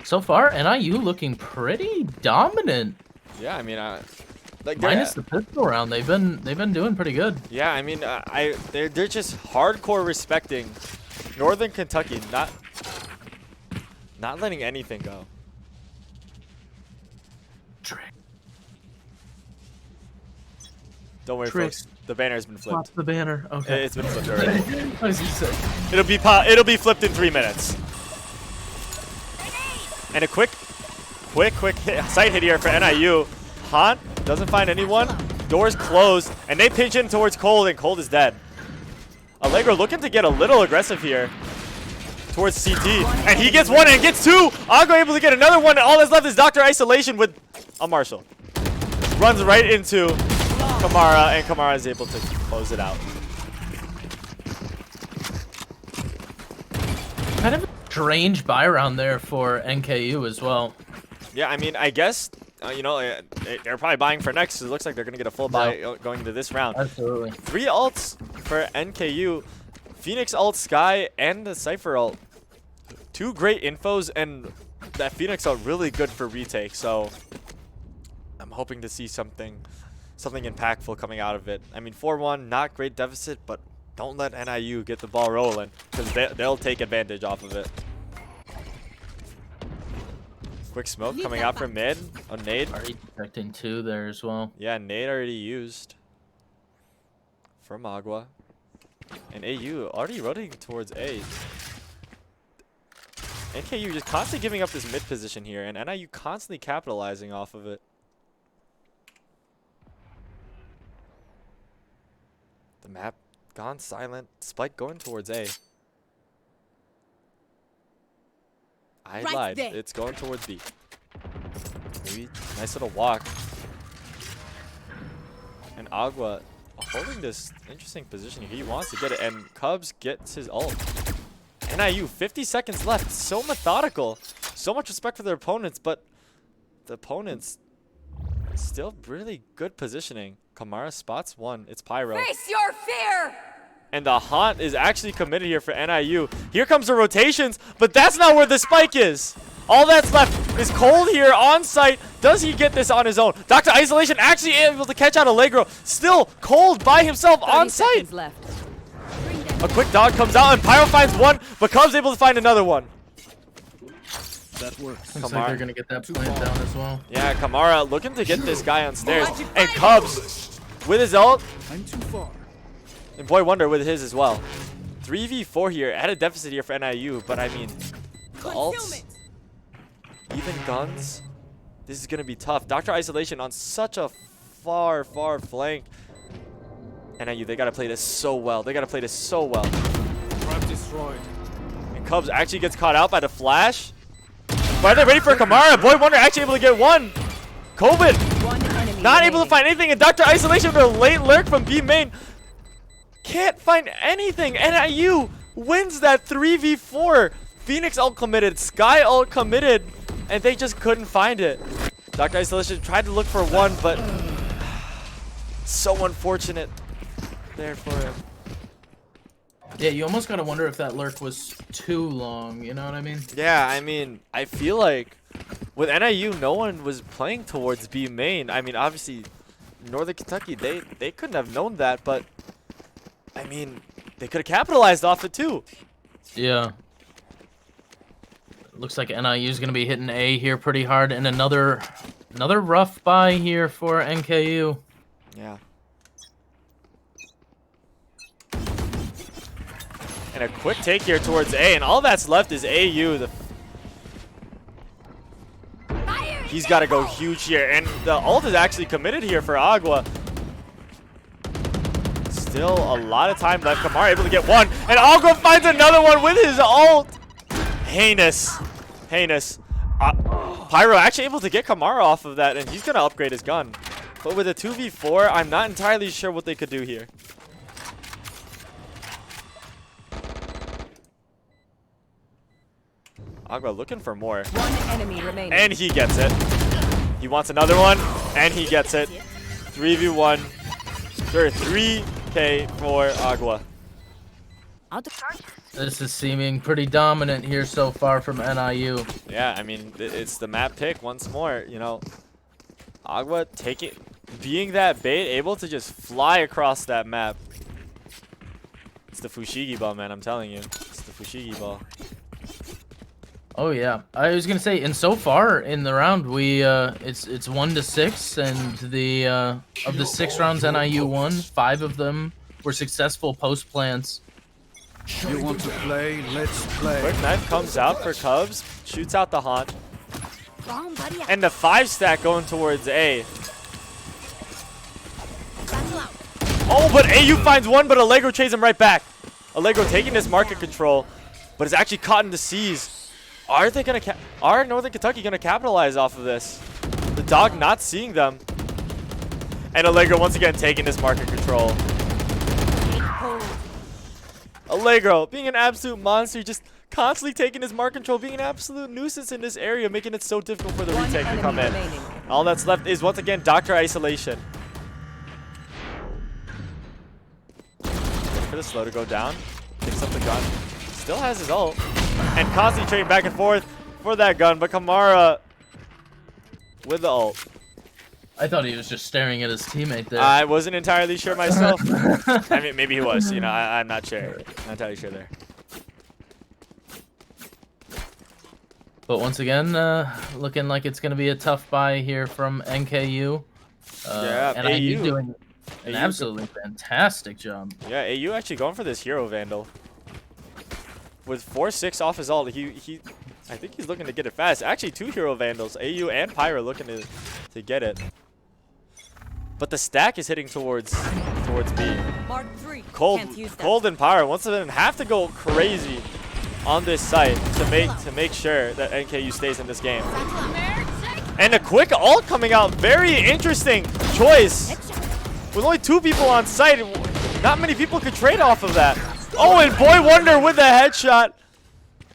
So far, NIU looking pretty dominant. Yeah, I mean, like they're- Minus the pistol round, they've been doing pretty good. Yeah, I mean, they're just hardcore respecting Northern Kentucky, not letting anything go. Don't worry, Tricks. folks. The banner has been Flop flipped. the banner. Okay. It's been flipped already. What does he say? It'll be flipped in 3 minutes. And a quick sight hit here for NIU. Han doesn't find anyone. Doors closed, and they pinch in towards Cold, and Cold is dead. Allegro looking to get a little aggressive here towards CT, and he gets one and gets 2. Agua able to get another one, and all that's left is Dr. Isolation with a Marshall. Runs right into Kamara, and Kamara is able to close it out. Kind of a strange buy round there for NKU as well. Yeah, I mean, I guess, you know, they're probably buying for next. So it looks like they're going to get a full buy going into this round. Absolutely. 3 ults for NKU. Phoenix ult, Sky, and the Cypher ult. 2 great infos, and that Phoenix ult really good for retake. So I'm hoping to see something impactful coming out of it. I mean, 4-1, not great deficit, but Don't let NIU get the ball rolling, because they'll take advantage off of it. Quick smoke coming out from mid. Oh, nade. Already detecting 2 there as well. Yeah, nade already used from Agua. And AU already rotating towards A. NKU just constantly giving up this mid position here, and NIU constantly capitalizing off of it. The map gone silent. Spike going towards A. I Right lied. there. It's going towards B. Maybe nice little walk. And Agua holding this interesting position here. He wants to get it, and Cubs gets his ult. NIU, 50 seconds left. So methodical. So much respect for their opponents, but the opponents still really good positioning. Kamara spots 1. It's Pyro. Face your fear! And the haunt is actually committed here for NIU. Here comes the rotations, but that's not where the spike is. All that's left is Cold here on site. Does he get this on his own? Dr. Isolation actually able to catch out Allegro. Still Cold by himself on site. Left. A quick dog comes out and Pyro finds 1, but Cubs able to find another one. That works. Looks like they're gonna get that plant down as well. Yeah, Kamara looking to get this guy on stairs. And Cubs with his ult. I'm too far. And Boy Wonder with his as well. 3v4 here. At a deficit here for NIU, but I mean, the ults, even guns. This is going to be tough. Dr. Isolation on such a far flank. NIU, they got to play this so well. They got to play this so well. Trap destroyed. And Cubs actually gets caught out by the flash. But are they ready for Kamara? Boy Wonder actually able to get 1. COVID One enemy not able to remaining. find anything. And Dr. Isolation with a late lurk from B main. Can't find anything. NIU wins that 3v4. Phoenix ult committed, Sky ult committed, and they just couldn't find it. Dr. Isolation tried to look for 1, but so unfortunate there for him. Yeah, you almost gotta wonder if that lurk was too long, you know what I mean? Yeah, I mean, I feel like with NIU, no one was playing towards B main. I mean, obviously, Northern Kentucky, they couldn't have known that, but I mean, they could have capitalized off it too. Yeah. Looks like NIU is gonna be hitting A here pretty hard, and another rough buy here for NKU. Yeah. And a quick take here towards A, and all that's left is AU. He's got to go huge here, and the ult is actually committed here for Agua. Still a lot of time left. Kamara able to get 1, and Agua finds another one with his ult. Heinous. Pyro actually able to get Kamara off of that, and he's going to upgrade his gun. But with a 2v4, I'm not entirely sure what they could do here. Agua looking for more. One enemy remaining. And he gets it. He wants another one, and he gets it. 3v1. Sure, 3K for Agua. This is seeming pretty dominant here so far from NIU. Yeah, I mean, it's the map pick once more, you know. Agua being that bait, able to just fly across that map. It's the Fushigi ball, man, I'm telling you. It's the Fushigi ball. Oh yeah, I was gonna say, and so far in the round, we it's 1-6, and the of the 6 rounds NIU won, 5 of them were successful post plants. You want to play? Let's play. Quick knife comes out for Cubs, shoots out the haunt, Wrong, buddy. and the 5 stack going towards A. Battle out. Oh, but AU finds 1, but Allegro chases him right back. Allegro taking this market control, but is actually caught in the C's. Are Northern Kentucky gonna capitalize off of this? The dog not seeing them. And Allegro once again taking this market control. Allegro being an absolute monster, just constantly taking his market control, being an absolute nuisance in this area, making it so difficult for the One retake to enemy come in. remaining. All that's left is once again Dr. Isolation. For the slow to go down, picks up the gun, still has his ult, and constantly trading back and forth for that gun, but Kamara with the ult. I thought he was just staring at his teammate there. I wasn't entirely sure myself. I mean, maybe he was. You know, I'm not sure. Not entirely sure there. But once again, looking like it's going to be a tough buy here from NKU. Yeah, and AU IU doing an AU absolutely fantastic job. Yeah, AU actually going for this hero vandal. With 4-6 off his ult, I think he's looking to get it fast. Actually, 2 hero vandals. AU and Pyro looking to get it. But the stack is hitting towards B. Mark 3. Cold and Pyro once again have to go crazy on this site to make sure that NKU stays in this game. And a quick ult coming out. Very interesting choice. With only 2 people on site, not many people could trade off of that. Oh, and Boy Wonder with the headshot.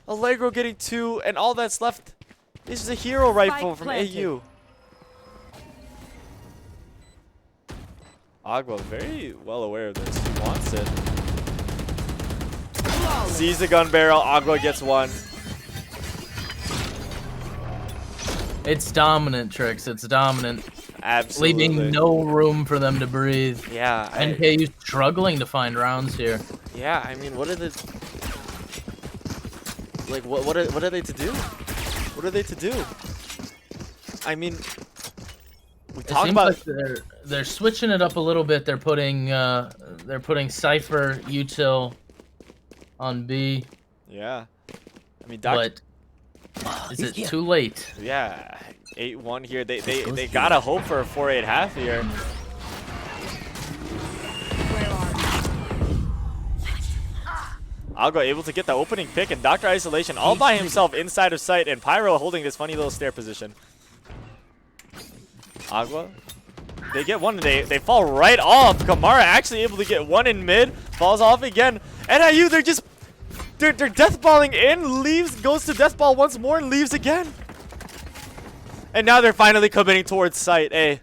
Allegro getting 2, and all that's left is a hero rifle from AU. Agua very well aware of this. He wants it. Sees the gun barrel. Agua gets 1. It's dominant, Tricks. It's dominant. Absolutely. Leaving no room for them to breathe. Yeah. NKU struggling to find rounds here. Yeah, I mean, what are the... Like, what are they to do? What are they to do? I mean... We talk about... Like they're switching it up a little bit. They're putting Cypher, Util on B. Yeah. I mean, But is it too late? Yeah, 8-1 here. They gotta hope for a 4-8 half here. Algo able to get the opening pick, and Dr. Isolation all by himself inside of sight, and Pyro holding this funny little stair position. Agua, they get 1 today. They fall right off. Kamara actually able to get 1 in mid, falls off again. NIU, they're deathballing in, leaves, goes to deathball once more, and leaves again. And now they're finally committing towards site A.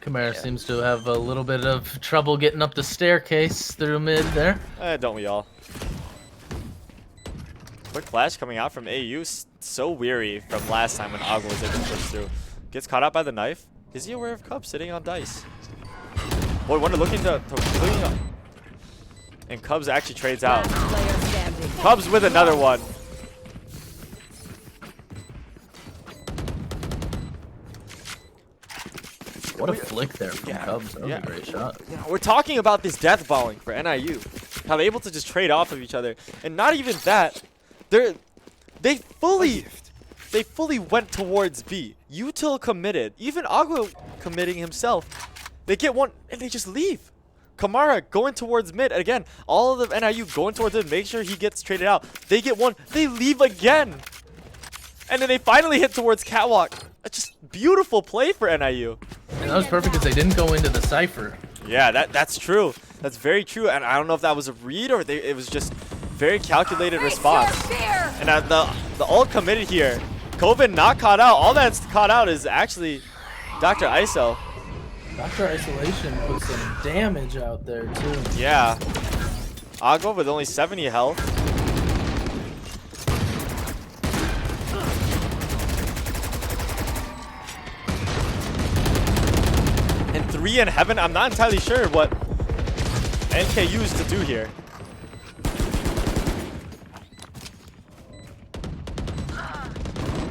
Kamara seems to have a little bit of trouble getting up the staircase through mid there. Don't we all? Quick flash coming out from AU. So weary from last time when Agua was able to push through. Gets caught out by the knife. Is he aware of Cubs sitting on dice? Boy Wonder looking to clean up. And Cubs actually trades out. Cubs with another one. What a flick there from Cubs. That was a great shot. Yeah, we're talking about this death balling for NIU. How they're able to just trade off of each other. And not even that. They fully went towards B. Util committed. Even Agua committing himself. They get 1 and they just leave. Kamara going towards mid. Again, all of the NIU going towards it. Make sure he gets traded out. They get 1. They leave again. And then they finally hit towards Catwalk. Just beautiful play for NIU. And that was perfect because they didn't go into the Cypher. Yeah, that's true. That's very true. And I don't know if that was a read or it was just very calculated response. And the ult committed here. Coven not caught out. All that's caught out is actually Dr. Iso. Dr. Isolation put some damage out there too. Yeah. Agua with only 70 health. And 3 in heaven. I'm not entirely sure what NKU is to do here.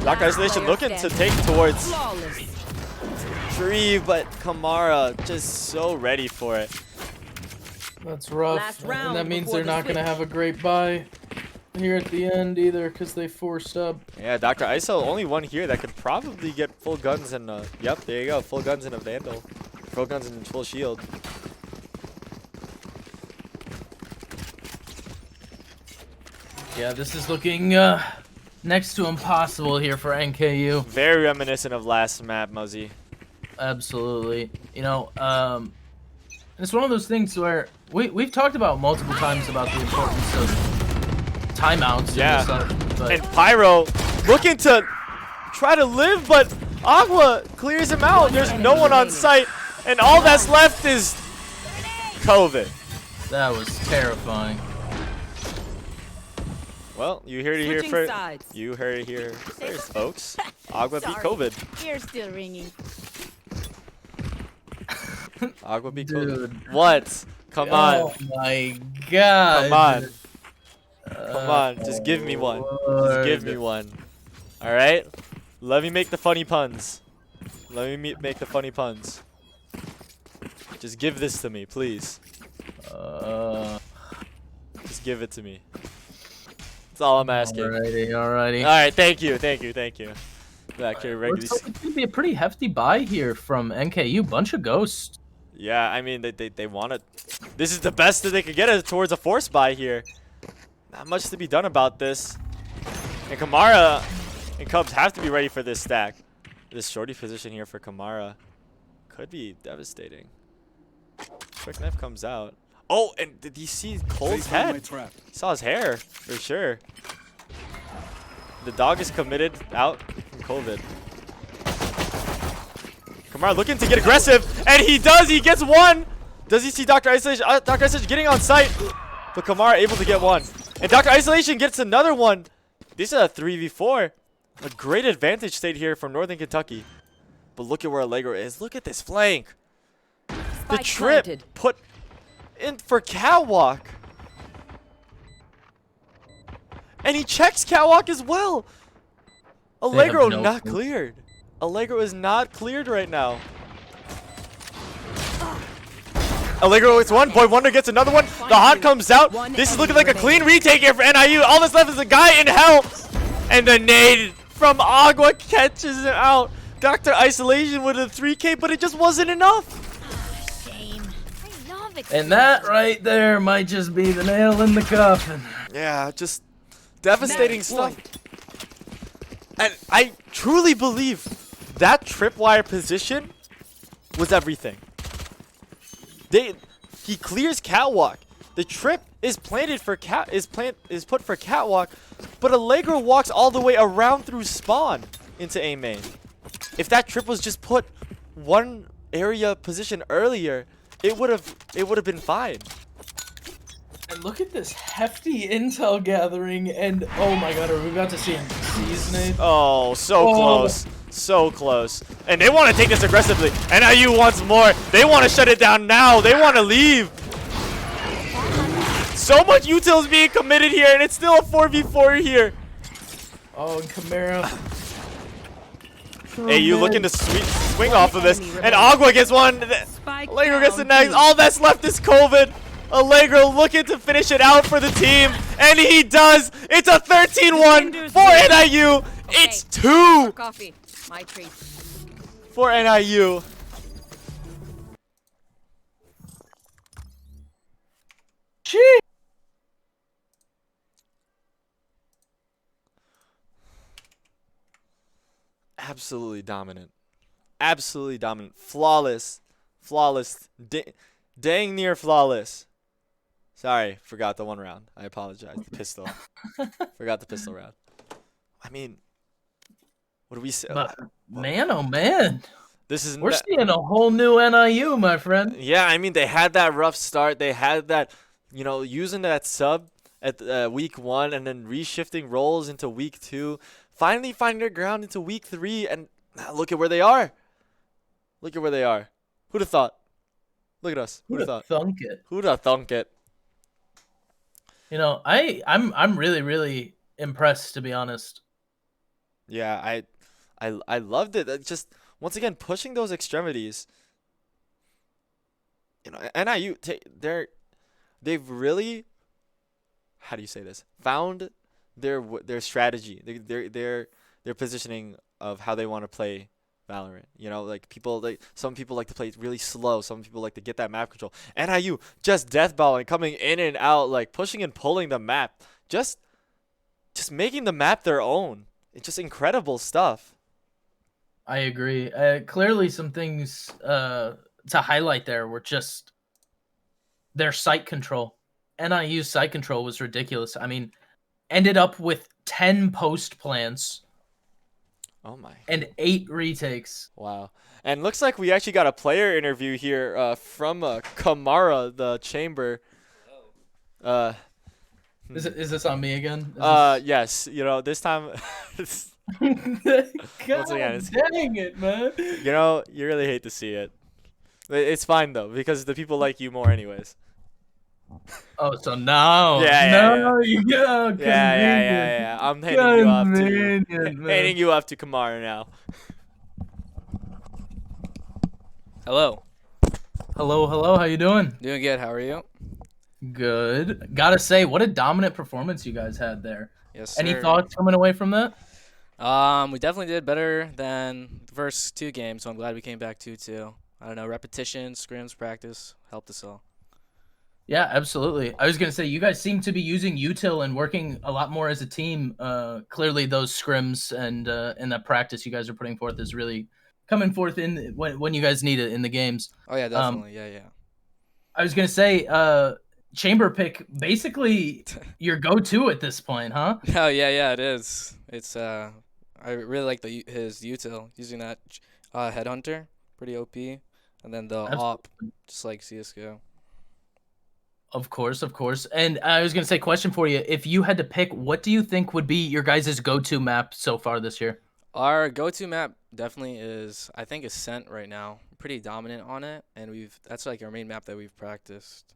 Dr. Isolation looking to take towards Tree, but Kamara just so ready for it. That's rough. And that means they're not going to have a great buy here at the end either because they forced up. Yeah, Dr. Iso, only one here that could probably get full guns and yep, there you go, full guns and a Vandal. Full guns and full shield. Yeah, this is looking next to impossible here for NKU. Very reminiscent of last map, Muzzy. Absolutely. You know, it's one of those things where we've talked about multiple times about the importance of timeouts. Yeah. But And Pyro looking to try to live, but Agua clears him out. There's no one on site, and all that's left is COVID. that was terrifying. Well, you heard it here Switching first. sides. You heard it here first, folks. Agua beat COVID. Ears still ringing. Agua be Dude. COVID. What? Come on. Oh my god. Come on. Come on. Just give me one. Just give me one. All right. Let me make the funny puns. Let me make the funny puns. Just give this to me, please. Just give it to me. That's all I'm asking. Alrighty. All right. Thank you. Back here, regularly. Looks like it's gonna be a pretty hefty buy here from NKU. Bunch of ghosts. Yeah, I mean they want it. This is the best that they could get towards a force buy here. Not much to be done about this. And Kamara and Cubs have to be ready for this stack. This shorty position here for Kamara could be devastating. Quick knife comes out. Oh, and did you see Cole's Face on my head? trap. Saw his hair for sure. The dog is committed out from COVID. Kamara looking to get aggressive, and he does. He gets one. Does he see Dr. Isolation? Dr. Isolation getting on site, but Kamara able to get one. And Dr. Isolation gets another one. This is a 3v4. A great advantage state here from Northern Kentucky. But look at where Allegro is. Look at this flank. The Spike trip planted. put in for Catwalk. And he checks Catwalk as well. Allegro no not clue. cleared. Allegro is not cleared right now. Allegro gets one. Boy Wonder gets another one. The Haunt comes out. This is looking like a clean retake here for NIU. All that's left is a guy in hell. And the nade from Agua catches him out. Dr. Isolation with a 3K, but it just wasn't enough. Shame. I love it. And that right there might just be the nail in the coffin. Yeah, just devastating stuff. And I truly believe that tripwire position was everything. He clears Catwalk. The trip is planted for is put for Catwalk, but Allegro walks all the way around through spawn into A main. If that trip was just put one area position earlier, it would have been fine. And look at this hefty intel gathering, and oh my god, are we about to see him season it? Oh, so close. So close. And they want to take this aggressively. NIU wants more. They want to shut it down now. They want to leave. So much util is being committed here, and it's still a 4v4 here. Oh, and Kamara. Hey, you looking to swing off of this. And Agua gets one. Spike Allegro gets the down, next. All that's left is COVID. Allegro looking to finish it out for the team. And he does. It's a 13-1 for NIU. It's 2 Coffee. My treat. for NIU. Gee. Absolutely dominant. Absolutely dominant. Flawless. Flawless. Dang near flawless. Sorry, forgot the one round. I apologize. The pistol. Forgot the pistol round. I mean, what do we say? But man, oh man, This is we're seeing a whole new NIU, my friend. yeah, I mean, they had that rough start. They had that, using that sub at week 1 and then reshifting roles into week 2. Finally finding their ground into week 3, and look at where they are. Look at where they are. Who'd have thought? Look at us. Who'd have thought? Thunk it. Who'd have thunk it? I'm really, really impressed, to be honest. Yeah, I loved it. Just once again pushing those extremities. NIU they've really, how do you say this? Found their strategy, their positioning of how they want to play Valorant. Some people like to play really slow. Some people like to get that map control. NIU just deathballing, coming in and out, like pushing and pulling the map, just making the map their own. It's just incredible stuff. I agree. Clearly, some things to highlight there were just their site control. NIU's site control was ridiculous. I mean, ended up with 10 post plants. Oh my. And 8 retakes. Wow. And looks like we actually got a player interview here from Kamara, the chamber. Is this on me again? Yes. This time. God again, it's- dang it, man. You really hate to see it. It's fine though because the people like you more anyways. Oh, so no, Yeah, no, you go Yeah, convenient, I'm handing you off to convenient, man. handing you off to Kamara now. Hello. Hello, hello, how you doing? Doing good. How are you? Good. Gotta say, what a dominant performance you guys had there. Yes, Any sir. thoughts coming away from that? We definitely did better than the first 2 games, so I'm glad we came back 2-2. I don't know, repetition, scrims, practice helped us all. Yeah, absolutely. I was gonna say you guys seem to be using util and working a lot more as a team. Clearly, those scrims and that practice you guys are putting forth is really coming forth in when you guys need it in the games. Oh yeah, definitely. Yeah. I was gonna say, chamber pick basically your go-to at this point, huh? Oh yeah, it is. It's I really like his util using that headhunter, pretty OP, and then the op, just like CS:GO. Of course, of course. And I was gonna say, question for you: if you had to pick, what do you think would be your guys' go-to map so far this year? Our go-to map definitely is, I think, Ascent right now. Pretty dominant on it, and that's like our main map that we've practiced.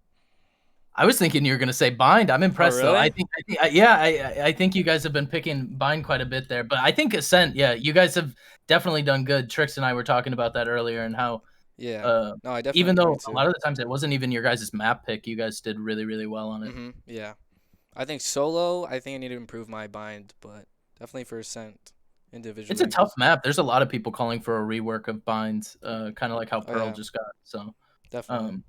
I was thinking you were gonna say Bind. I'm impressed though. Really? I think you guys have been picking Bind quite a bit there, but I think Ascent. Yeah, you guys have definitely done good. Trix and I were talking about that earlier, and how Yeah. No, I definitely even though agree a too. lot of the times it wasn't even your guys' map pick, you guys did really, really well on it. Yeah. I think solo, I think I need to improve my bind, but definitely for Ascent individually. It's a tough map. There's a lot of people calling for a rework of Bind, kind of like how Pearl yeah. just got. So Definitely.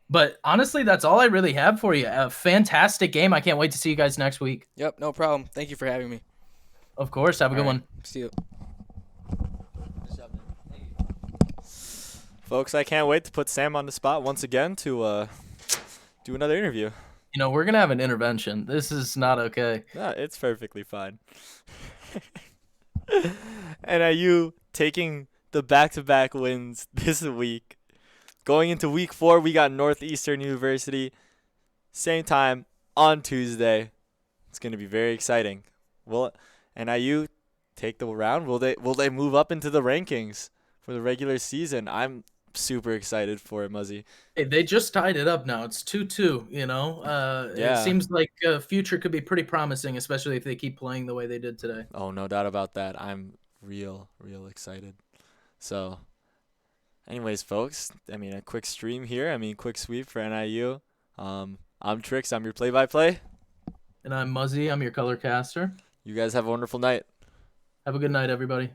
but honestly, that's all I really have for you. A fantastic game. I can't wait to see you guys next week. Yep, no problem. Thank you for having me. Of course. Have a good All right. one. See you. Folks, I can't wait to put Sam on the spot once again to do another interview. You know, we're going to have an intervention. This is not okay. No, it's perfectly fine. NIU taking the back-to-back wins this week. Going into week 4, we got Northeastern University. Same time on Tuesday. It's going to be very exciting. Will NIU take the round? Will they move up into the rankings for the regular season? I'm super excited for it, Muzzy. Hey, they just tied it up now. It's 2-2, you know. Yeah. It seems like future could be pretty promising, especially if they keep playing the way they did today. Oh, no doubt about that. I'm real excited. So, anyways, folks, I mean, a quick stream here. I mean, quick sweep for NIU. I'm Trix. I'm your play-by-play. And I'm Muzzy. I'm your color caster. You guys have a wonderful night. Have a good night, everybody.